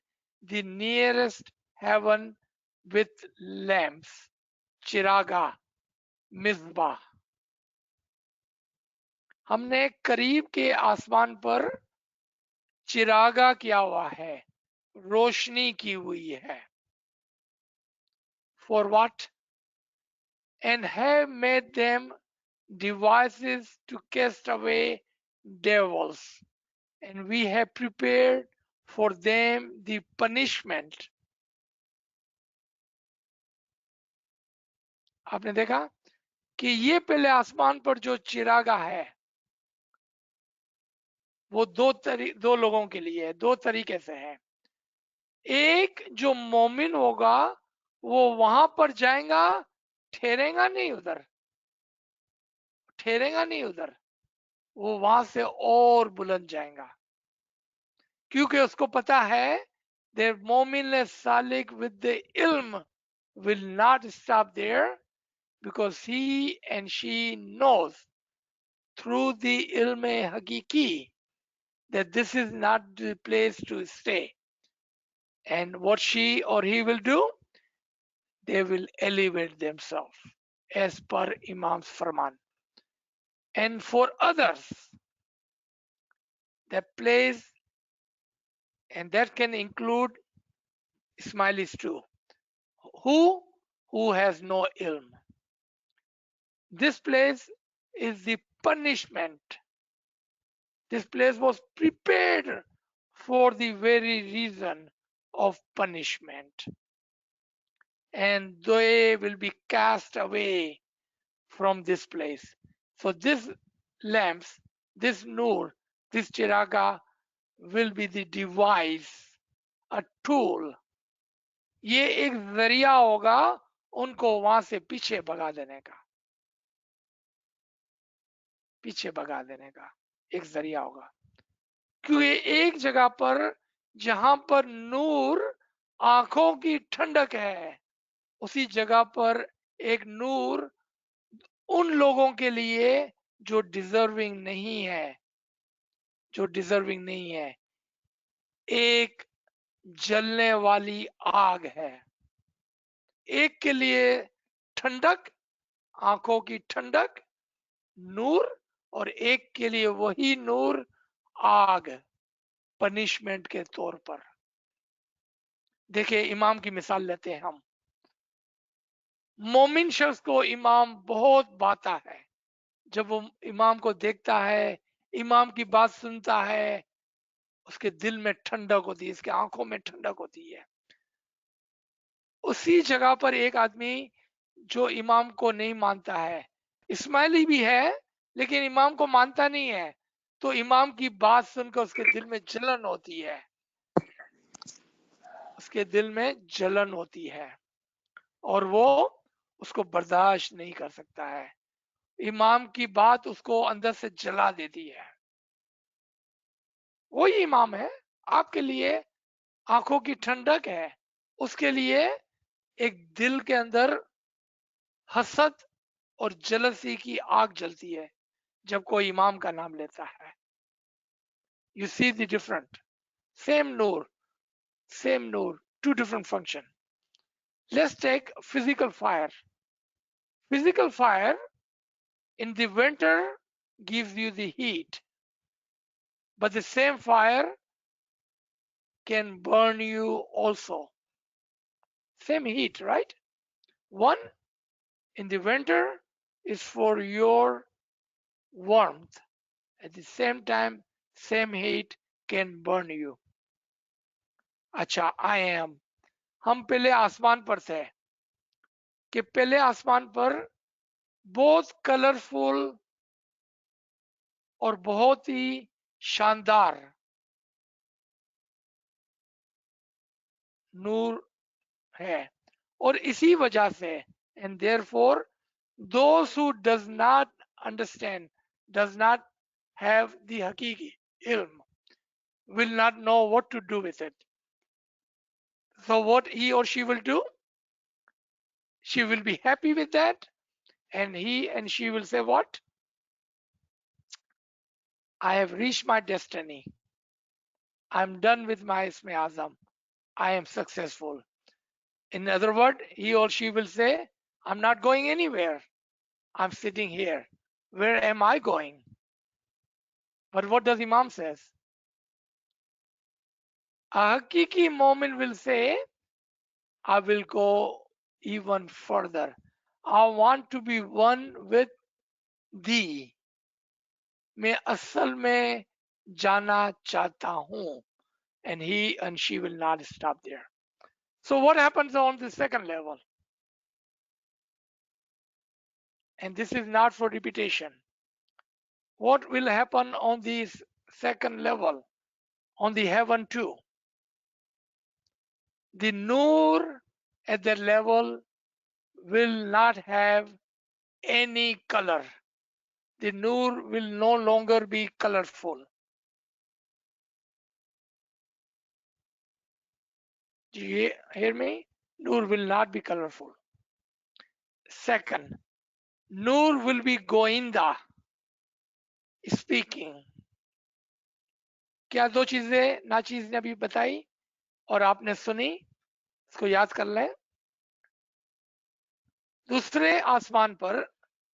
the nearest heaven with lamps, chiraga, misbah. हमने करीब के आसमान पर चिरागा किया हुआ है, रोशनी की हुई है. For what? And have made them devices to cast away devils, and we have prepared for them the punishment. आपने देखा कि ये पहले आसमान पर जो चिरागा है वो दो लोगों के लिए है, दो तरीके से है. एक जो मोमिन होगा वो वहां पर जाएगा, ठहरेगा नहीं उधर, वो वहां से और बुलंद जाएगा, क्योंकि उसको पता है that मोमिन Salik with the ilm will not stop there, because he and she knows through the ilm hakiki that this is not the place to stay. And what she or he will do, they will elevate themselves as per Imam's farman. And for others, that place, and that can include Ismailis too, who has no ilm. This place is the punishment. This place was prepared for the very reason of punishment. And they will be cast away from this place. So this lamps, this nur, this chiraga will be the device, a tool. ये एक जरिया होगा उनको वहां से पीछे भगा देने का एक जरिया होगा. क्योंकि एक जगह पर जहां पर नूर आंखों की ठंडक है, उसी जगह पर एक नूर उन लोगों के लिए जो डिजर्विंग नहीं है, जो डिजर्विंग नहीं है। एक जलने वाली आग है, एक के लिए ठंडक, आंखों की ठंडक, नूर, और एक के लिए वही नूर आग, पनिशमेंट के तौर पर। देखिए इमाम की मिसाल लेते हैं हम। मोमिन शख्स को इमाम बहुत भाता है। जब वो इमाम को देखता है, इमाम की बात सुनता है, उसके दिल में ठंडक होती है, इसके आंखों में ठंडक होती है। उसी जगह पर एक आदमी जो इमाम को नहीं मानता है, इस्माइली भी है लेकिन इमाम को मानता नहीं है, तो इमाम की बात सुनकर उसके दिल में जलन होती है, उसके दिल में जलन होती है और वो उसको बर्दाश्त नहीं कर सकता है। इमाम की बात उसको अंदर से जला देती है। वही इमाम है, आपके लिए आंखों की ठंडक है, उसके लिए एक दिल के अंदर हसद और जलसी की आग जलती है जब कोई इमाम का नाम लेता है। You see the different, same नूर, two different function. Let's take physical fire. Physical fire in the winter gives you the heat, but the same fire can burn you also. Same heat, right? One in the winter is for your warmth. At the same time, same heat can burn you. अच्छा, I am. हम पहले आसमान पर थे कि पहले आसमान पर बहुत कलरफुल और बहुत ही शानदार नूर है, और इसी वजह से, and therefore those who does not understand, does not have the hakiki ilm, will not know what to do with it. So what he or she will do, she will be happy with that, and he and she will say, what, I have reached my destiny, I'm done with my Isme Azam, I am successful. In other words, he or she will say, I'm not going anywhere, I'm sitting here, where am I going? But what does Imam says? A Hakiki moment will say, I will go even further. I want to be one with thee. मैं असल में जाना चाहता हूँ. And he and she will not stop there. So what happens on the second level? And this is not for repetition. What will happen on this second level? On the heaven too. The Noor at that level will not have any color. The Noor will no longer be colorful. Do you hear me? Noor will not be colorful. Second, Noor will be goinda, speaking. क्या दो चीजें नाचीज ने अभी बताई और आपने सुनी, इसको याद कर लें। दूसरे आसमान पर,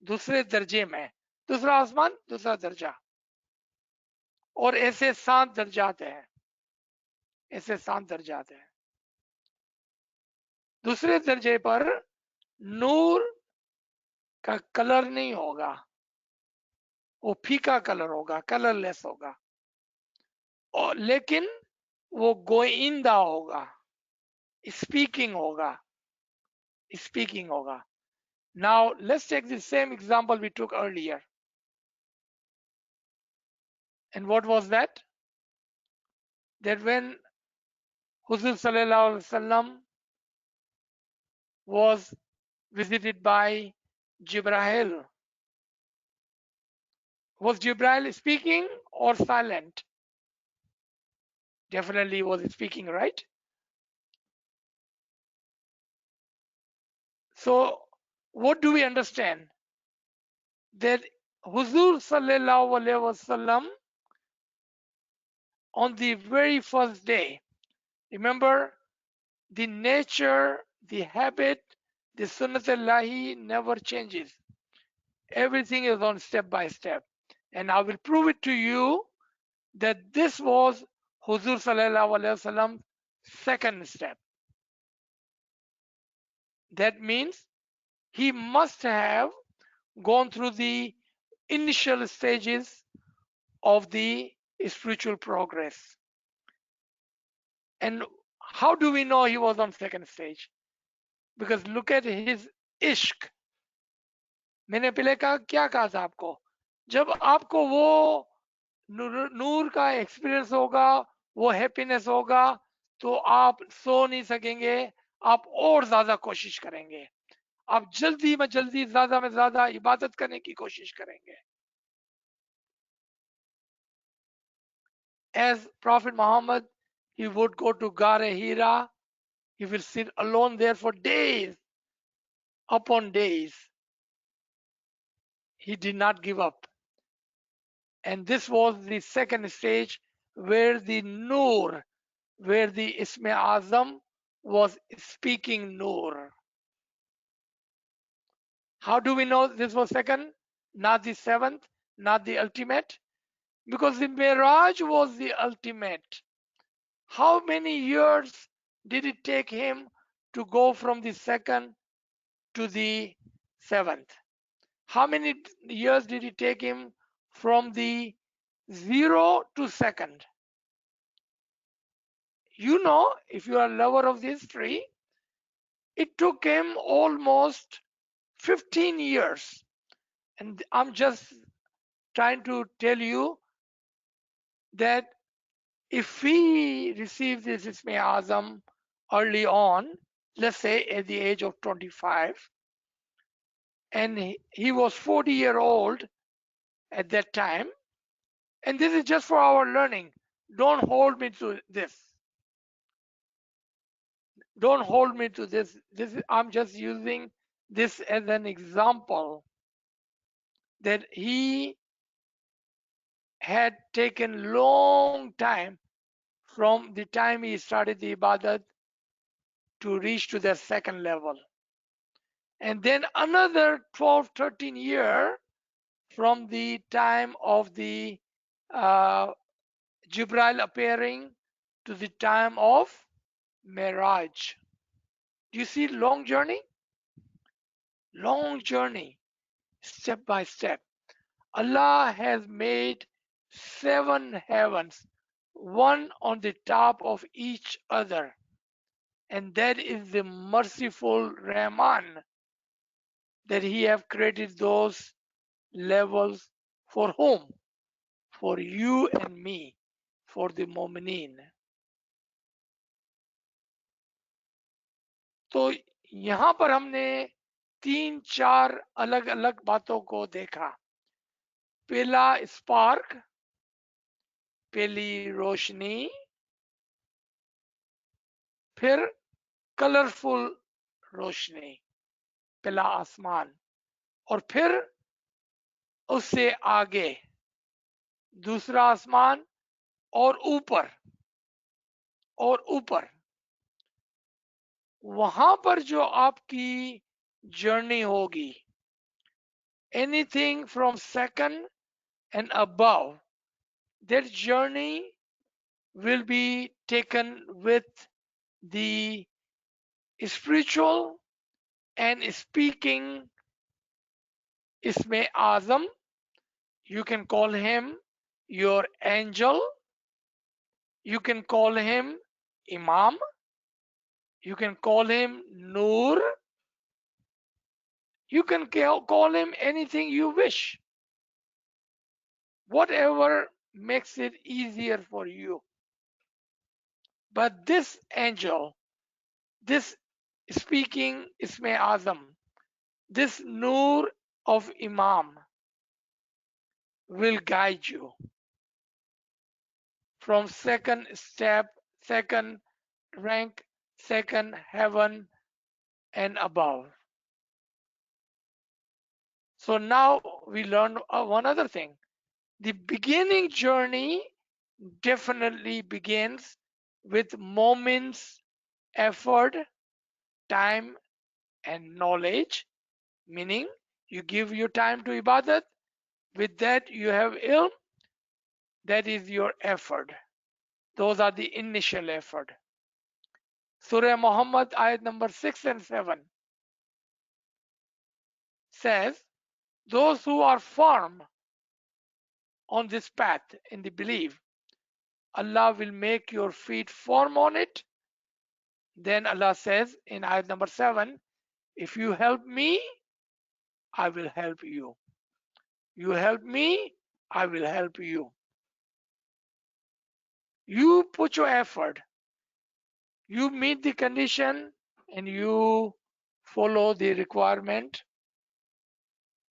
दूसरे दर्जे में, दूसरा आसमान दूसरा दर्जा, और ऐसे 7 दर्जात हैं, ऐसे 7 दर्जात हैं। दूसरे दर्जे पर नूर का कलर नहीं होगा, वो फीका कलर होगा, कलरलेस होगा, और लेकिन वो गोइंदा होगा, स्पीकिंग होगा, स्पीकिंग होगा। Now let's take the same example we took earlier. And what was that? That when Huzur Sallallahu Alaihi Wasallam was visited by Jibril, was Jibril speaking or silent? Definitely was speaking, right? So what do we understand? that Huzur Sallallahu Alaihi Wasallam on the very first day, remember, the nature, the habit, the Sunnatullahi never changes. Everything is on step by step. And I will prove it to you that this was Huzur Sallallahu Alaihi Wasallam's second step. That means he must have gone through the initial stages of the spiritual progress. And how do we know he was on second stage? Because look at his ishq. मैंने पहले कहा क्या कहा था आपको, जब आपको वो नूर का एक्सपीरियंस होगा, वो हैप्पीनेस होगा, तो आप सो नहीं सकेंगे, आप और ज्यादा कोशिश करेंगे, आप जल्दी में जल्दी ज्यादा में ज्यादा इबादत करने की कोशिश करेंगे. As Prophet Muhammad, he would go to Gare Hira, he will sit alone there for days upon days. He did not give up. And this was the second stage where the Noor, where the Isme Azam was speaking Noor. How do we know this was second, not the seventh, not the ultimate? Because the Miraj was the ultimate. How many years did it take him to go from the second to the seventh? How many years did it take him from the 0 to second? You know, if you are a lover of the history, it took him almost 15 years. And I'm just trying to tell you that if we receive this Isme Azam early on, let's say at the age of 25, and he was 40-year-old at that time, and this is just for our learning. Don't hold me to this. Don't hold me to this. I'm just using this as an example that he had taken long time from the time he started the ibadat to reach to the second level, and then another 12 13 year from the time of the Jibril appearing to the time of Miraj. Do you see long journey? Long journey, step by step. Allah has made 7 heavens, one on the top of each other. And that is the merciful Rahman, that he have created those levels for whom? For you and me, for the Mu'mineen. तो यहाँ पर हमने 3-4 अलग अलग बातों को देखा. पहला स्पार्क, पहली रोशनी, फिर कलरफुल रोशनी, पहला आसमान, और फिर उससे आगे दूसरा आसमान, और ऊपर वहां पर जो आपकी जर्नी होगी, anything from second and above, that journey will be taken with the spiritual and speaking Isme Azam. You can call him your angel, you can call him Imam, you can call him Noor, you can call him anything you wish, whatever makes it easier for you. But this angel, this speaking Isme Azam, this Noor of Imam will guide you from second step, second rank, second heaven and above. So now we learn one other thing. The beginning journey definitely begins with moments, effort, time, and knowledge, meaning you give your time to ibadat, with that you have ilm, that is your effort. Those are the initial effort. Surah Muhammad, ayat number 6 and 7 says, those who are firm on this path in the belief, Allah will make your feet firm on it. Then Allah says in ayat number 7, if you help me, I will help you. You help me, I will help you. You put your effort, you meet the condition, and you follow the requirement.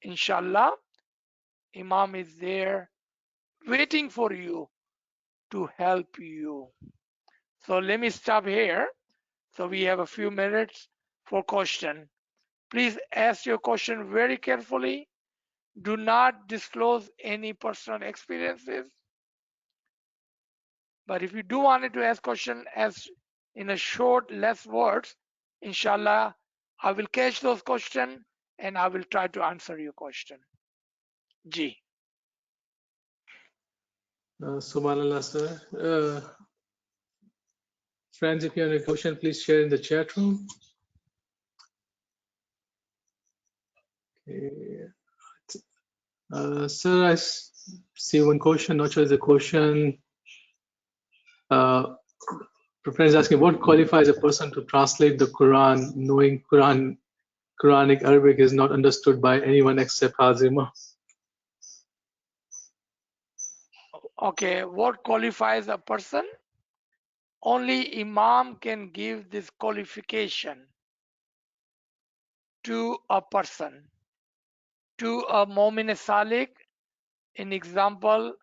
Inshallah, Imam is there waiting for you to help you. So let me stop here. So we have a few minutes for question. Please ask your question very carefully. Do not disclose any personal experiences. But if you do want to ask question as in a short, less words, inshallah, I will catch those questions and I will try to answer your question. Ji. Subhanallah, sir. Friends, if you have a question, please share in the chat room. Okay. Sir, see one question. Not sure it's a question. Friends asking, what qualifies a person to translate the Quran, knowing Quranic Arabic is not understood by anyone except Hazima? Okay, what qualifies a person? Only Imam can give this qualification to a person, to a Mu'min Salik, in example,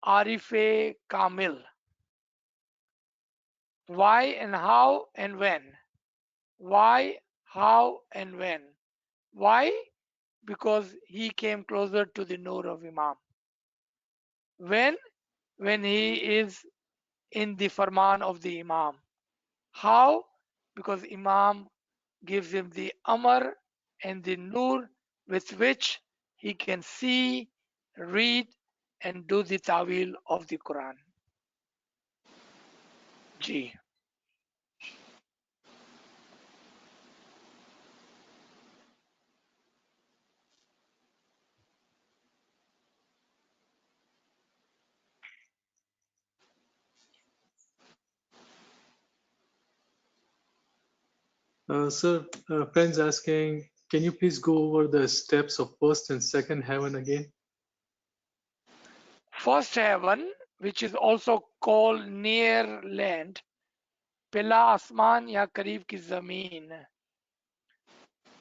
Arife Kamil. Why and how and when? Why, how and when? Why? Because he came closer to the Nur of Imam. When? When he is in the Farman of the Imam. How? Because Imam gives him the Amr and the Nur with which he can see, read, and do the Tawil of the Quran. Ji. Sir, friends asking, can you please go over the steps of first and second heaven again? First heaven, which is also called near land, पहला आसमान या करीब की जमीन.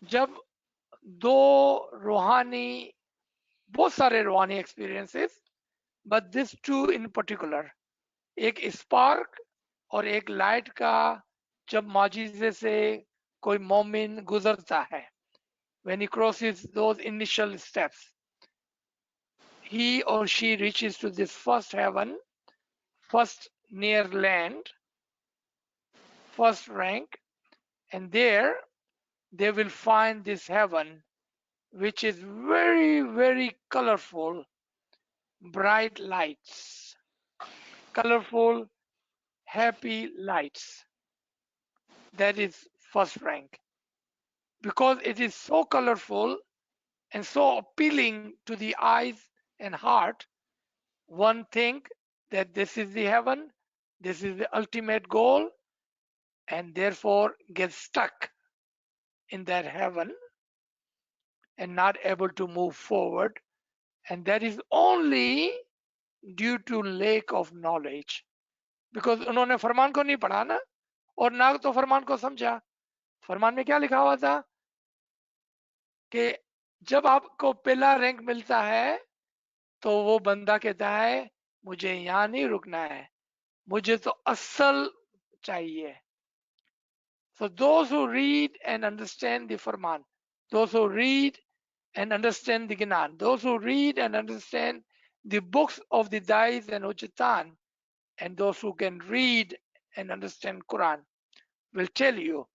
जब दो रूहानी, बहुत सारे रूहानी experiences, but this two in particular, एक स्पार्क और एक लाइट का जब माजिजे से कोई मोमिन गुजरता है, when he crosses those initial steps, he or she reaches to this first heaven, first near land, first rank, and there they will find this heaven which is very, very colorful, bright lights, colorful, happy lights. That is first rank. Because it is so colorful and so appealing to the eyes and heart, one think that this is the heaven, this is the ultimate goal, and therefore gets stuck in that heaven and not able to move forward. And that is only due to lack of knowledge. Because उन्होंने फरमान को नहीं पढ़ा ना, और ना तो फरमान को समझा. फरमान में क्या लिखा हुआ था कि जब आपको पहला रैंक मिलता है तो वो बंदा कहता है मुझे यहाँ नहीं रुकना है, मुझे तो असल चाहिए. So those who read and understand the Farman, those who read and understand the Gnan. Those who read and understand the books of the Dais and Hujjatan, and those who can read and understand Quran will tell you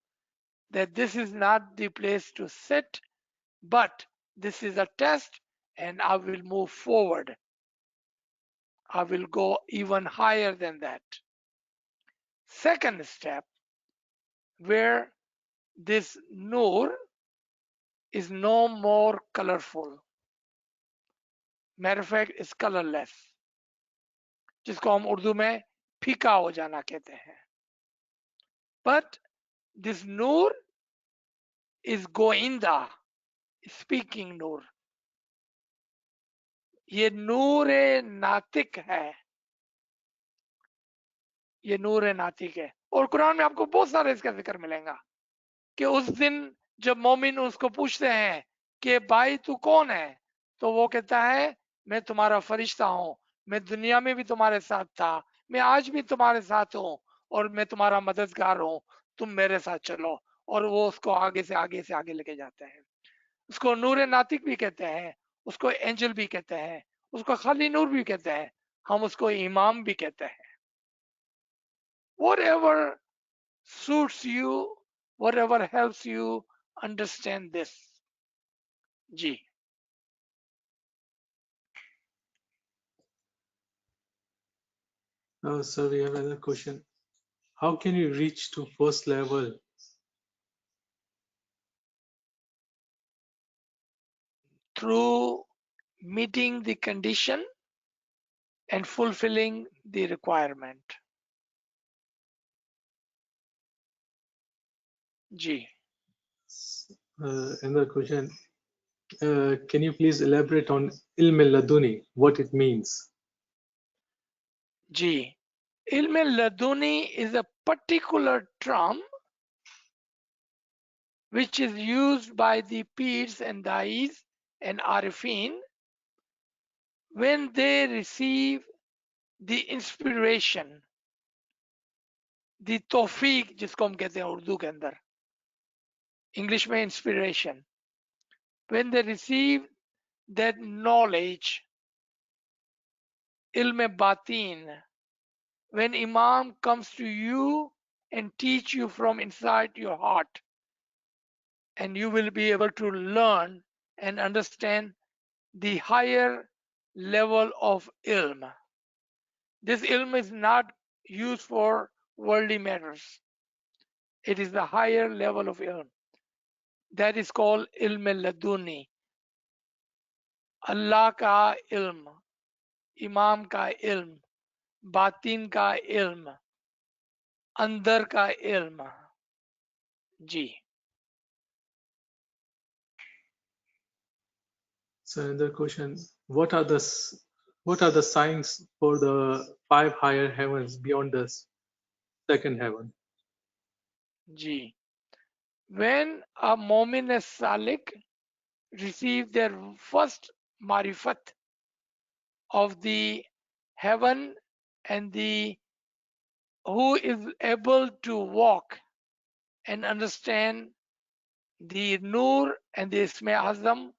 that this is not the place to sit, but this is a test and I will move forward. I will go even higher than that. Second step, where this nur is no more colorful. Matter of fact, it's colorless, जिसको हम उर्दू में फीका हो जाना कहते हैं. But this nur is goinda, speaking nur. ये नूर नातिक है, ये नूर नातिक है. और कुरान में आपको बहुत सारे इसका जिक्र मिलेगा कि उस दिन जब मोमिन उसको पूछते हैं कि भाई तू कौन है, तो वो कहता है मैं तुम्हारा फरिश्ता हूँ, मैं दुनिया में भी तुम्हारे साथ था, मैं आज भी तुम्हारे साथ हूँ और मैं तुम्हारा मददगार हूँ, तुम मेरे साथ चलो. और वो उसको आगे से आगे लेके जाते हैं. उसको नूर नातिक भी कहते हैं, उसको एंजल भी कहते हैं, उसको खाली नूर भी कहते हैं, हम उसको इमाम भी कहते हैं. Whatever suits you, whatever helps you understand this. Ji. Sir, we have another question. How can you reach to first level? Through meeting the condition and fulfilling the requirement. Ji. Another question. Can you please elaborate on ilm laduni, what it means? Ji. Ilm laduni is a particular term which is used by the peers and dais and arifin when they receive the inspiration, the tawfiq जिसको हम कहते हैं उर्दू के अंदर, English में inspiration, when they receive that knowledge, ilm batin, when Imam comes to you and teach you from inside your heart, and you will be able to learn and understand the higher level of ilm. This ilm is not used for worldly matters. It is the higher level of ilm. That is called ilm laduni. Allah ka ilm, Imam ka ilm, batin ka ilm, andar ka ilm. Ji. So another question. What are the signs for the 5 higher heavens beyond the second heaven? Ji. When a Momin as Salik receive their first marifat of the heaven and the who is able to walk and understand the Nur and the Isma Azam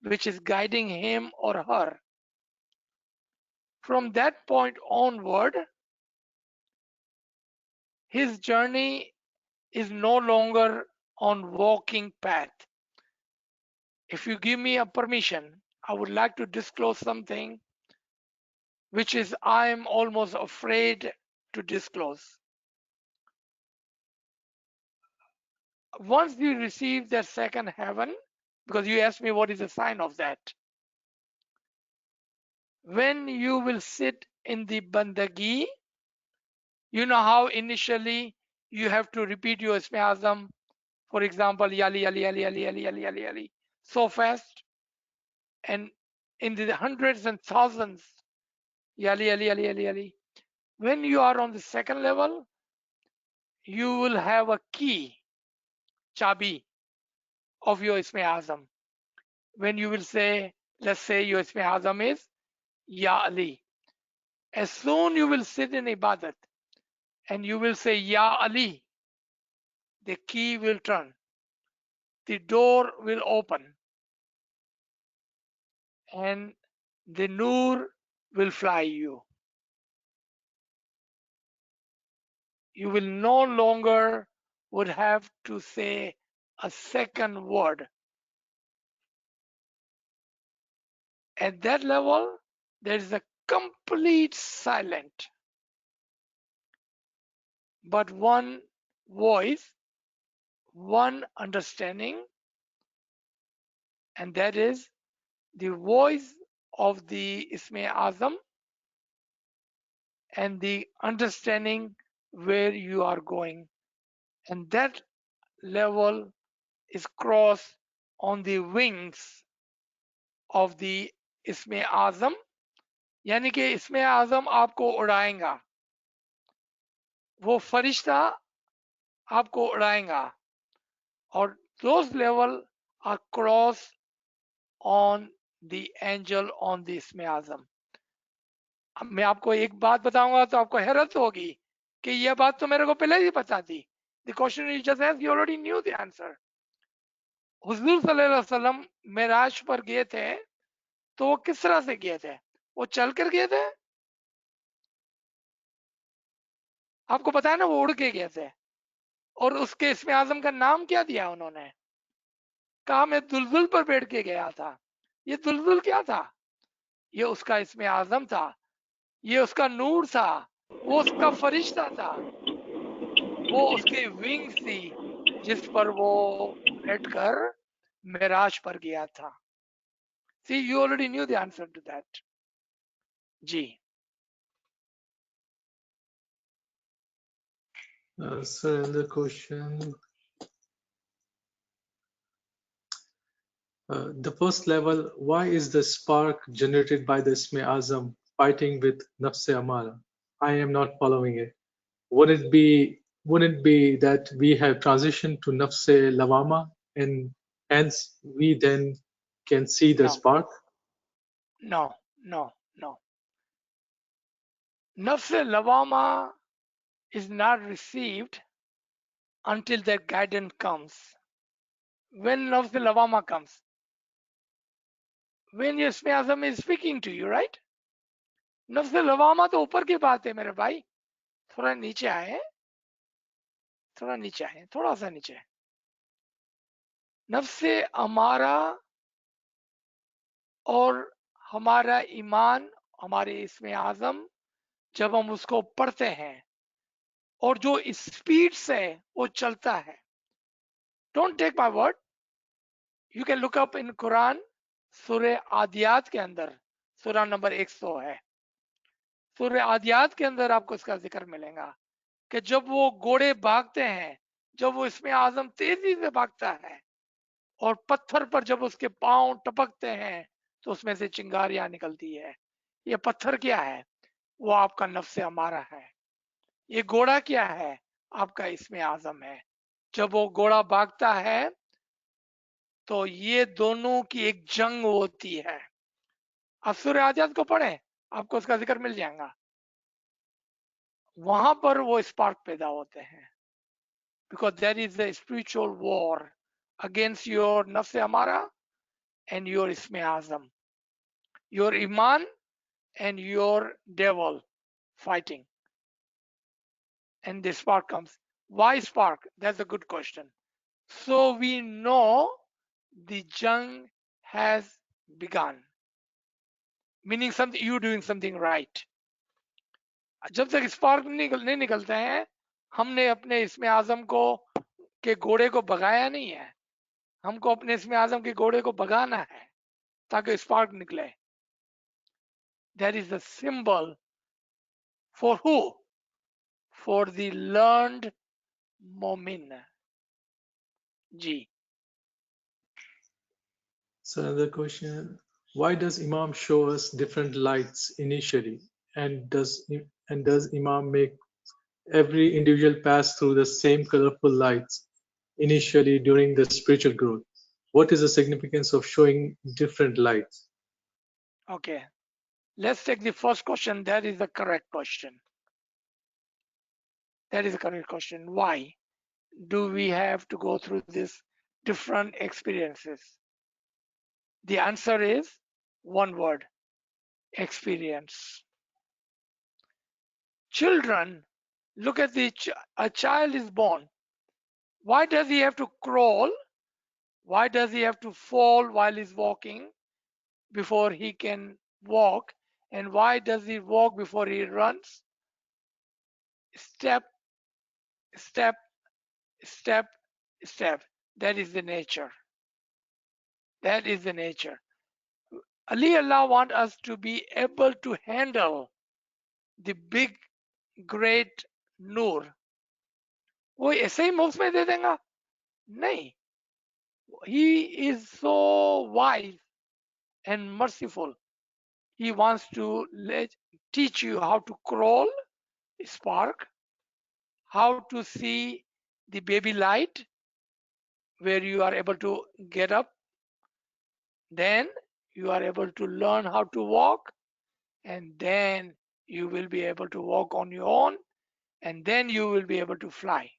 which is guiding him or her. From that point onward, his journey is no longer on walking path. If you give me a permission, I would like to disclose something which is I am almost afraid to disclose. Once you receive that second heaven, because you asked me what is the sign of that, when you will sit in the bandagi, you know how initially you have to repeat your Isme Azam, for example, Yali, Yali, Yali, Yali, Yali, Yali, Yali, Yali, so fast, and in the hundreds and thousands, Yali, Yali, Yali, Yali, Yali. When you are on the second level, you will have a key, chabi, of your Isme Azam. When you will say, let's say your Isme Azam is Ya Ali. As soon you will sit in Ibadat and you will say Ya Ali, the key will turn, the door will open, and the Noor will fly you. You will no longer would have to say a second word. At that level, there is a complete silence, but one voice, one understanding, and that is the voice of the Isme Azam and the understanding where you are going. And that level is crossed on the wings of the Isme Azam, यानी कि इसमें आजम आपको उड़ाएगा, वो फरिश्ता आपको उड़ाएगा, और those level are crossed on the angel on the इसमें आजम. अब मैं आपको एक बात बताऊंगा तो आपको हैरत होगी कि यह बात तो मेरे को पहले ही पता थी. The question you just asked, you already knew the answer. हुजूर सल्लल्लाहु अलैहि वसल्लम मेराज पर गए थे तो वो किस तरह से गए थे? वो चल कर गए थे? आपको पता है ना, वो उड़ के गए थे. और उसके इसमें आजम का नाम क्या दिया उन्होंने? कहा मैं दुलदुल पर बैठ के गया था. ये दुलदुल क्या था? ये उसका इसमें आजम था, ये उसका नूर था, वो उसका फरिश्ता था, वो उसके विंग्स थी जिस पर वो बैठकर मेराज पर गया था. See, you already knew the answer to that. Ji. So another question. The first level, why is the spark generated by the Isme Azam fighting with Nafse Amara? I am not following it. Wouldn't it be that we have transitioned to Nafse Lawama and hence we then can see the No. spark? No. Nafs lawama is not received until that guidance comes. When nafs lawama comes, when your Isme Azam is speaking to you, right? नफ्स लवामा तो ऊपर की बात है मेरे भाई. थोड़ा नीचे आए, थोड़ा सा नीचे. नफ्स अमारा और हमारा ईमान, हमारे इसमें आजम, जब हम उसको पढ़ते हैं और जो स्पीड से वो चलता है, don't take my word, you can look up in Quran, सूरह आदियात के अंदर, सूरह नंबर 100 है. सूरह आदियात के अंदर आपको इसका जिक्र मिलेगा कि जब वो घोड़े भागते हैं, जब वो इसमें आजम तेजी से भागता है और पत्थर पर जब उसके पांव टपकते हैं तो उसमें से चिंगारियां निकलती है. ये पत्थर क्या है? वो आपका नफ्स अमारा है. ये घोड़ा क्या है? आपका इसमें आजम है. जब वो घोड़ा भागता है तो ये दोनों की एक जंग होती है. आप सूरह आदियात को पढ़ें, आपको उसका जिक्र मिल जाएगा. वहां पर वो स्पार्क पैदा होते हैं, because there is a spiritual war against your nafs amara and your isme azam, your iman and your devil fighting, and the spark comes. Why spark? That's a good question. So we know the jung has begun, meaning something, you doing something right. जब तक spark नहीं निकलते हैं, हमने अपने इसमें आजम को के घोड़े को भगाया नहीं है. हमको अपने इसमें आजम के घोड़े को भगाना है ताकि स्पार्क निकले. That is the symbol for who? For the learned momin. Ji. So another question, why does Imam show us different lights initially, and does Imam make every individual pass through the same colorful lights initially during the spiritual growth? What is the significance of showing different lights? Okay. Let's take the first question. That is the correct question. Why do we have to go through these different experiences? The answer is One word, experience. Children, look at a child is born. Why does he have to crawl? Why does he have to fall while he's walking before he can walk? And why does he walk before he runs? Step, step, step, step. That is the nature. That is the nature. Ali Allah wants us to be able to handle the big, great Noor. वो ऐसे ही मुफ्त में दे देगा? नहीं. He is so wise and merciful. He wants to teach you how to crawl, spark, how to see the baby light, where you are able to get up. Then you are able to learn how to walk, and then you will be able to walk on your own, and then you will be able to fly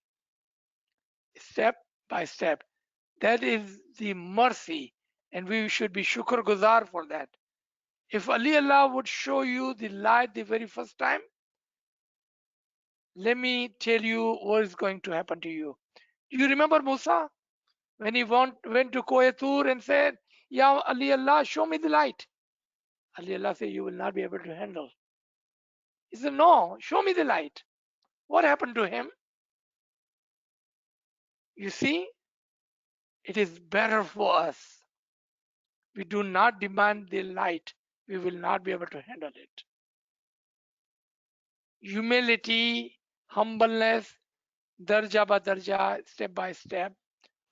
step by step. That is the mercy, and we should be shukr guzar for that. If Ali Allah would show you the light the very first time, let me tell you what is going to happen to you. Do you remember Musa when he went to Koyatur and said, Ya Ali Allah, show me the light? Ali Allah said, you will not be able to handle. He said, no, show me the light. What happened to him? You see, it is better for us. We do not demand the light. We will not be able to handle it. Humility, humbleness, darja by darja, step by step,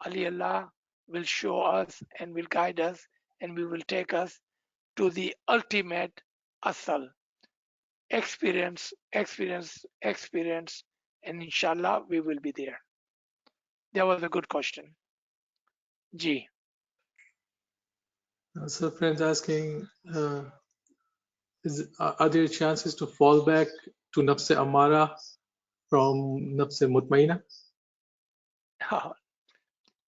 Ali Allah will show us and will guide us, and we will take us to the ultimate asal. Experience, experience, experience, and inshallah we will be there. That was a good question. Ji. So friends asking, are there chances to fall back to nafs amara from nafs mutmaina?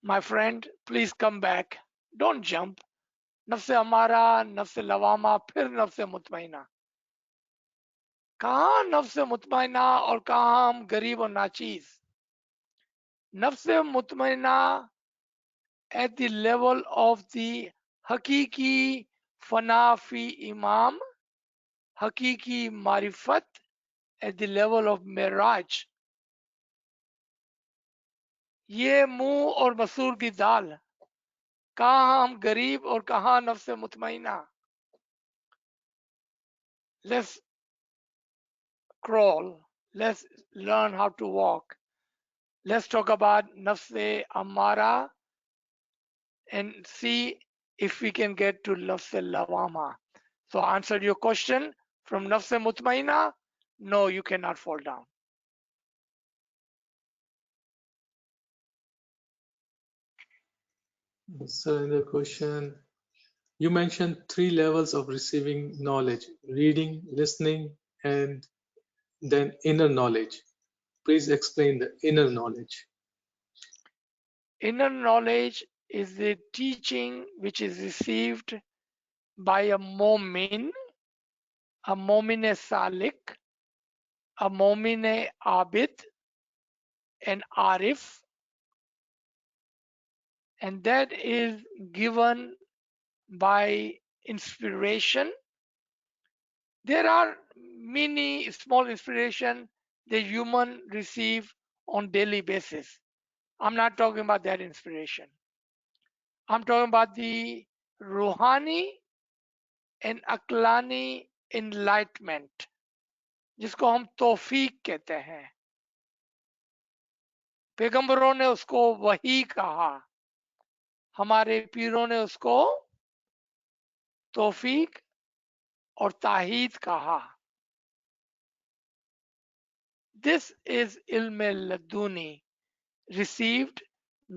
My friend, please come back. Don't jump. नफ्स अमारा, नफ्स लवामा, फिर नफ्स मुतमईना. कहाँ नफ्स मुतमईना और कहाँ हम गरीब और नाचीज. नफ्स मुतमईना at the level of the hakiki fanafi imam, hakiki marifat at the level of miraj. ये मुंह और मसूर की दाल. कहाँ हम गरीब और कहाँ नफ्स मुतमईना. Let's crawl. Let's learn how to walk. Let's talk about nafse amara and see if we can get to nafse lawama. So answer your question from nafse mutmaina. No, you cannot fall down. So in the question, you mentioned 3 levels of receiving knowledge: reading, listening, and then inner knowledge. Please explain the inner knowledge. Inner knowledge is the teaching which is received by a mu'min, a mu'min salik, a mu'min abid, an arif, and that is given by inspiration. There are many small inspiration the human receive on daily basis. I'm not talking about that inspiration. I'm talking about the ruhani and aklani enlightenment, जिसको हम तौफीक कहते हैं. पैगंबरों ने उसको वही कहा, हमारे पीरों ने उसको तौफीक और ताहीद कहा. This is ilm laduni, received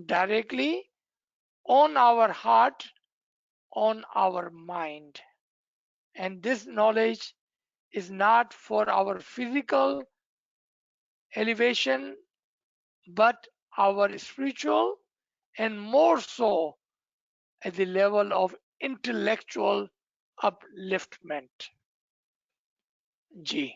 directly on our heart, on our mind. And this knowledge is not for our physical elevation, but our spiritual, and more so at the level of intellectual upliftment. G.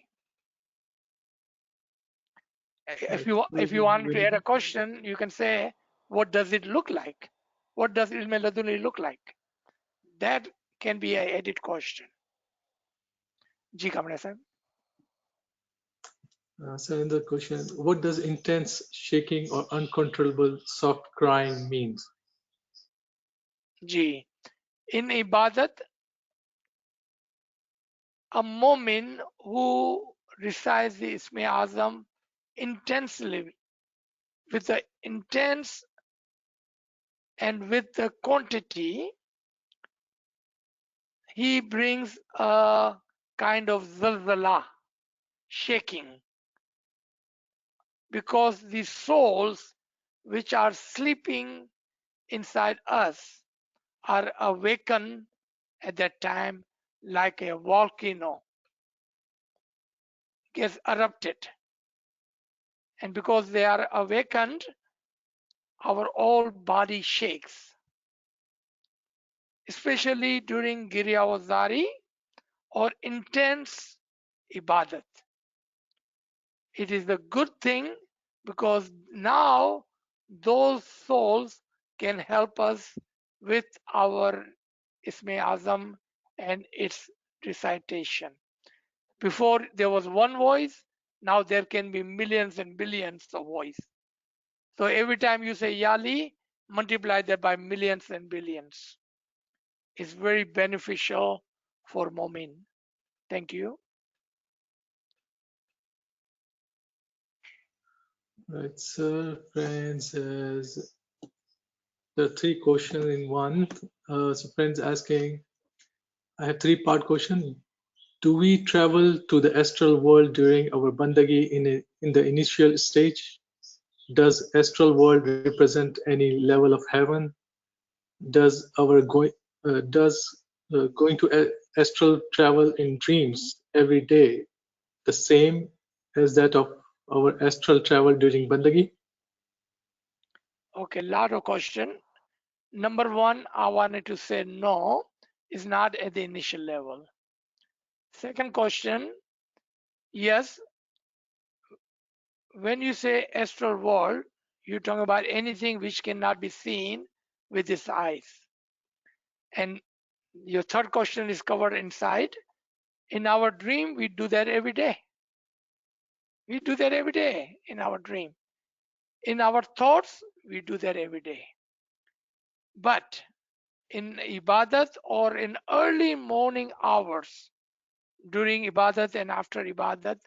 If you want to add a question, you can say, what does it look like? What does ilm laduni look like? That can be an added question. Ji Kamra sir. So in the question, what does intense shaking or uncontrollable soft crying means? Ji. In ibadat, a mu'min who recites the Isme Azam intensely, with the intense and with the quantity, he brings a kind of zalzala, shaking, because the souls which are sleeping inside us are awakened at that time, like a volcano gets erupted. And because they are awakened, our whole body shakes, especially during Giryawazari or intense ibadat. It is a good thing, because now those souls can help us with our Isme Azam and its recitation. Before there was one voice, now there can be millions and billions of voice. So every time you say Yali, multiply that by millions and billions. It's very beneficial for Momin. Thank you. Right, sir. Friends, there are three questions in one. So friends asking, I have three-part question. Do we travel to the astral world during our bandagi in the initial stage? Does astral world represent any level of heaven? Does going to astral travel in dreams every day the same as that of our astral travel during bandagi? Okay, lot of question. Number one, I wanted to say no, is not at the initial level. Second question, yes, when you say astral world, you're talking about anything which cannot be seen with this eyes. And your third question is covered inside. In our dream, we do that every day. We do that every day in our dream. In our thoughts, we do that every day. But in ibadat or in early morning hours, during ibadat and after ibadat,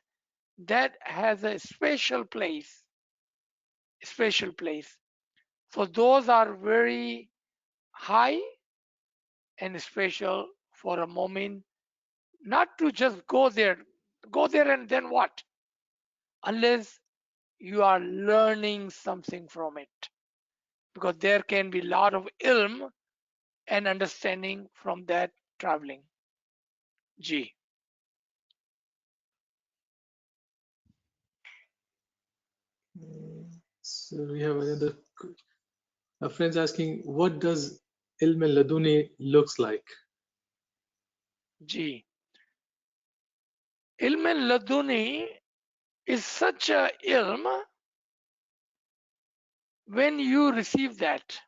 that has a special place. Special place. So those are very high and special for a moment. Not to just go there and then what? Unless you are learning something from it. Because there can be a lot of ilm and understanding from that traveling. G. So we have another friends asking, what does ilm laduni looks like? G. Ilm laduni is such a ilm. When you receive that,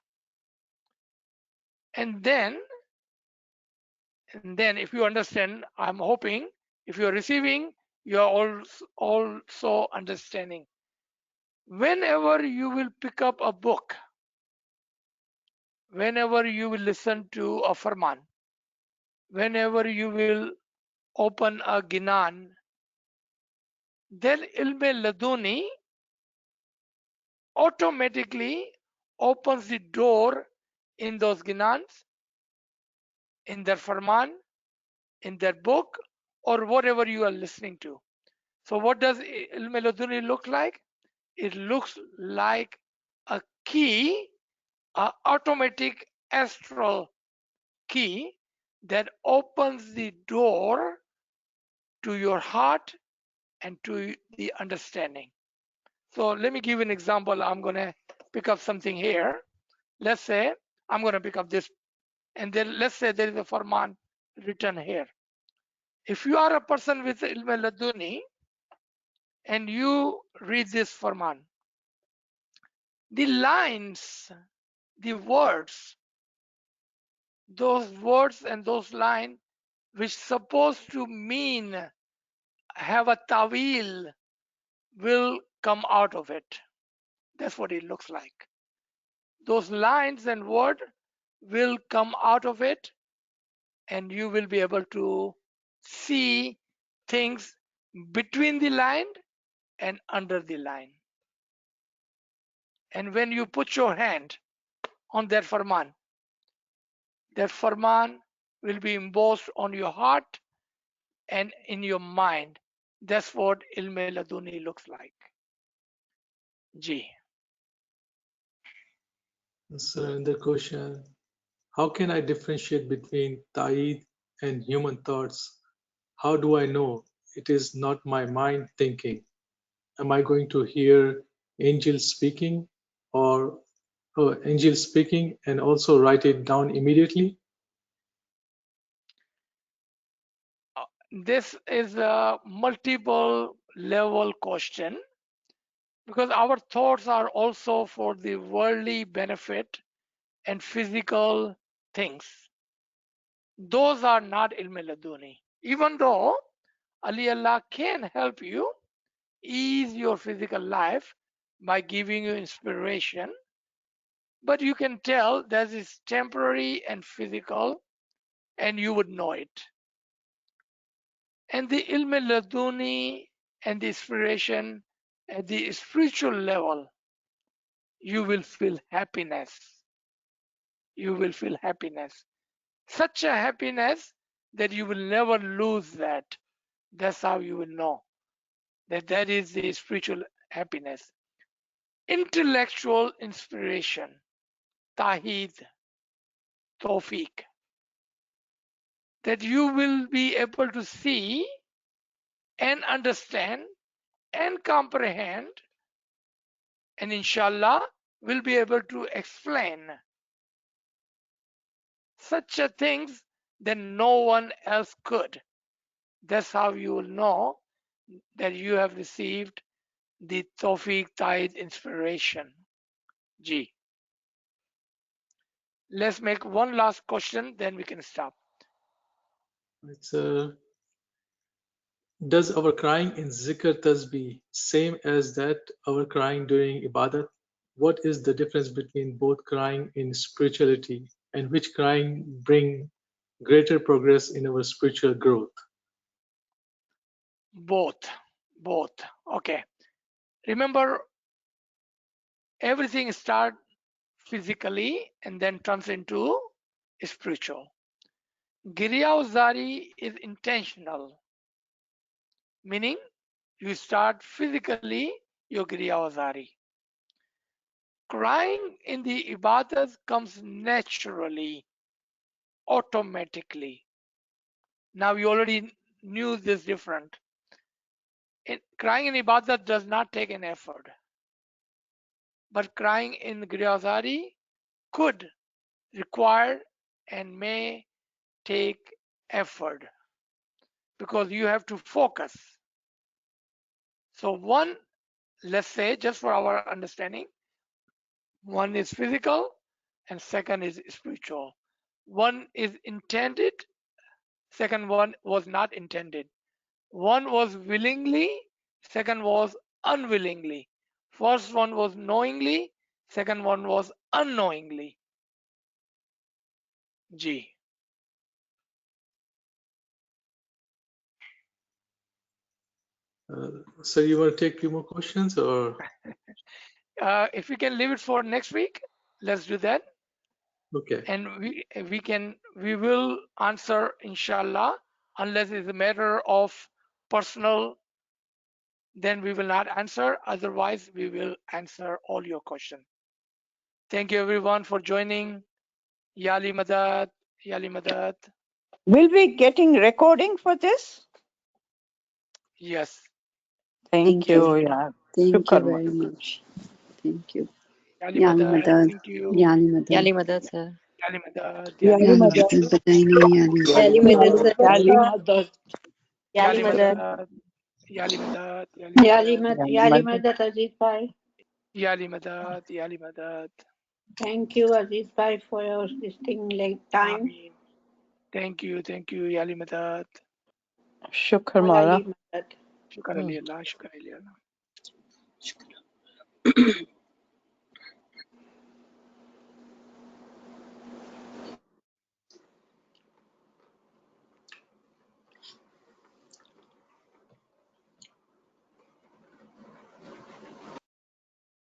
and then if you understand, I'm hoping if you're receiving, you're also understanding. Whenever you will pick up a book, whenever you will listen to a farman, whenever you will open a ginan, then ilme laduni automatically opens the door in those ginans, in their farman, in their book, or whatever you are listening to. So what does ilme laduni look like? It looks like a key, an automatic astral key that opens the door to your heart and to the understanding. So let me give you an example. I'm going to pick up something here. Let's say I'm going to pick up this, and then let's say there is a farman written here. If you are a person with ilm laduni and you read this Farman, the lines, the words, those words and those lines which supposed to mean have a tawil will come out of it. That's what it looks like. Those lines and word will come out of it, and you will be able to see things between the line and under the line. And when you put your hand on that farman will be embossed on your heart and in your mind. That's what ilm laduni looks like. Ji. So another question, how can I differentiate between ta'id and human thoughts? How do I know it is not my mind thinking? Am I going to hear angels speaking or angels speaking and also write it down immediately? This is a multiple level question because our thoughts are also for the worldly benefit and physical things. Those are not ilm laduni. Even though Ali Allah can help you ease your physical life by giving you inspiration, but you can tell that is temporary and physical, and you would know it. And the ilm laduni and the inspiration at the spiritual level, you will feel happiness. You will feel happiness. Such a happiness that you will never lose that. That's how you will know that that is the spiritual happiness. Intellectual inspiration, tahid, tawfiq, that you will be able to see and understand and comprehend, and inshallah will be able to explain such a things that no one else could. That's how you will know that you have received the tawfiq tide inspiration. G. Let's make one last question, then we can stop. It's does our crying in zikr tasbih same as that our crying during ibadat? What is the difference between both crying in spirituality and which crying bring greater progress in our spiritual growth? Both. Okay. Remember, everything starts physically and then turns into spiritual. Giriyauzari is intentional, meaning you start physically your Giriyauzari. Crying in the ibadat comes naturally, automatically. Now you already knew this different. Crying in ibadat does not take an effort. But crying in Giriyauzari could require and may take effort because you have to focus. So one, let's say, just for our understanding, one is physical and second is spiritual. One is intended, second one was not intended. One was willingly, second was unwillingly. First one was knowingly, second one was unknowingly. G. So you want to take 2 more questions or? If we can leave it for next week, let's do that. Okay. And we will answer inshallah, unless it's a matter of personal, then we will not answer. Otherwise, we will answer all your questions. Thank you everyone for joining. Yali Madad, Yali Madad. Will we getting recording for this? Yes. Thank you. Yeah. Thank you Shukar very much. Thank you. Yali Yani Madad. Madad. Thank you. Yani Madad. Yali Madad, sir. Ali Madad, Ya Ali Ali Madad, Madad. Ya Ali Madad. Ya Ali Madad. Ya Ali Ali Madad. Madad, Ali Madad, Yali Madad. Madad Aziz Bhai. Ali Madad, Ali Madad. Thank you, Aziz Bhai, for your this thing late time. Ameen. Thank you, Ali Madad. Shukr Mola Mala. Ali Madad. Shukran Ali Allah, shukran Ali Allah.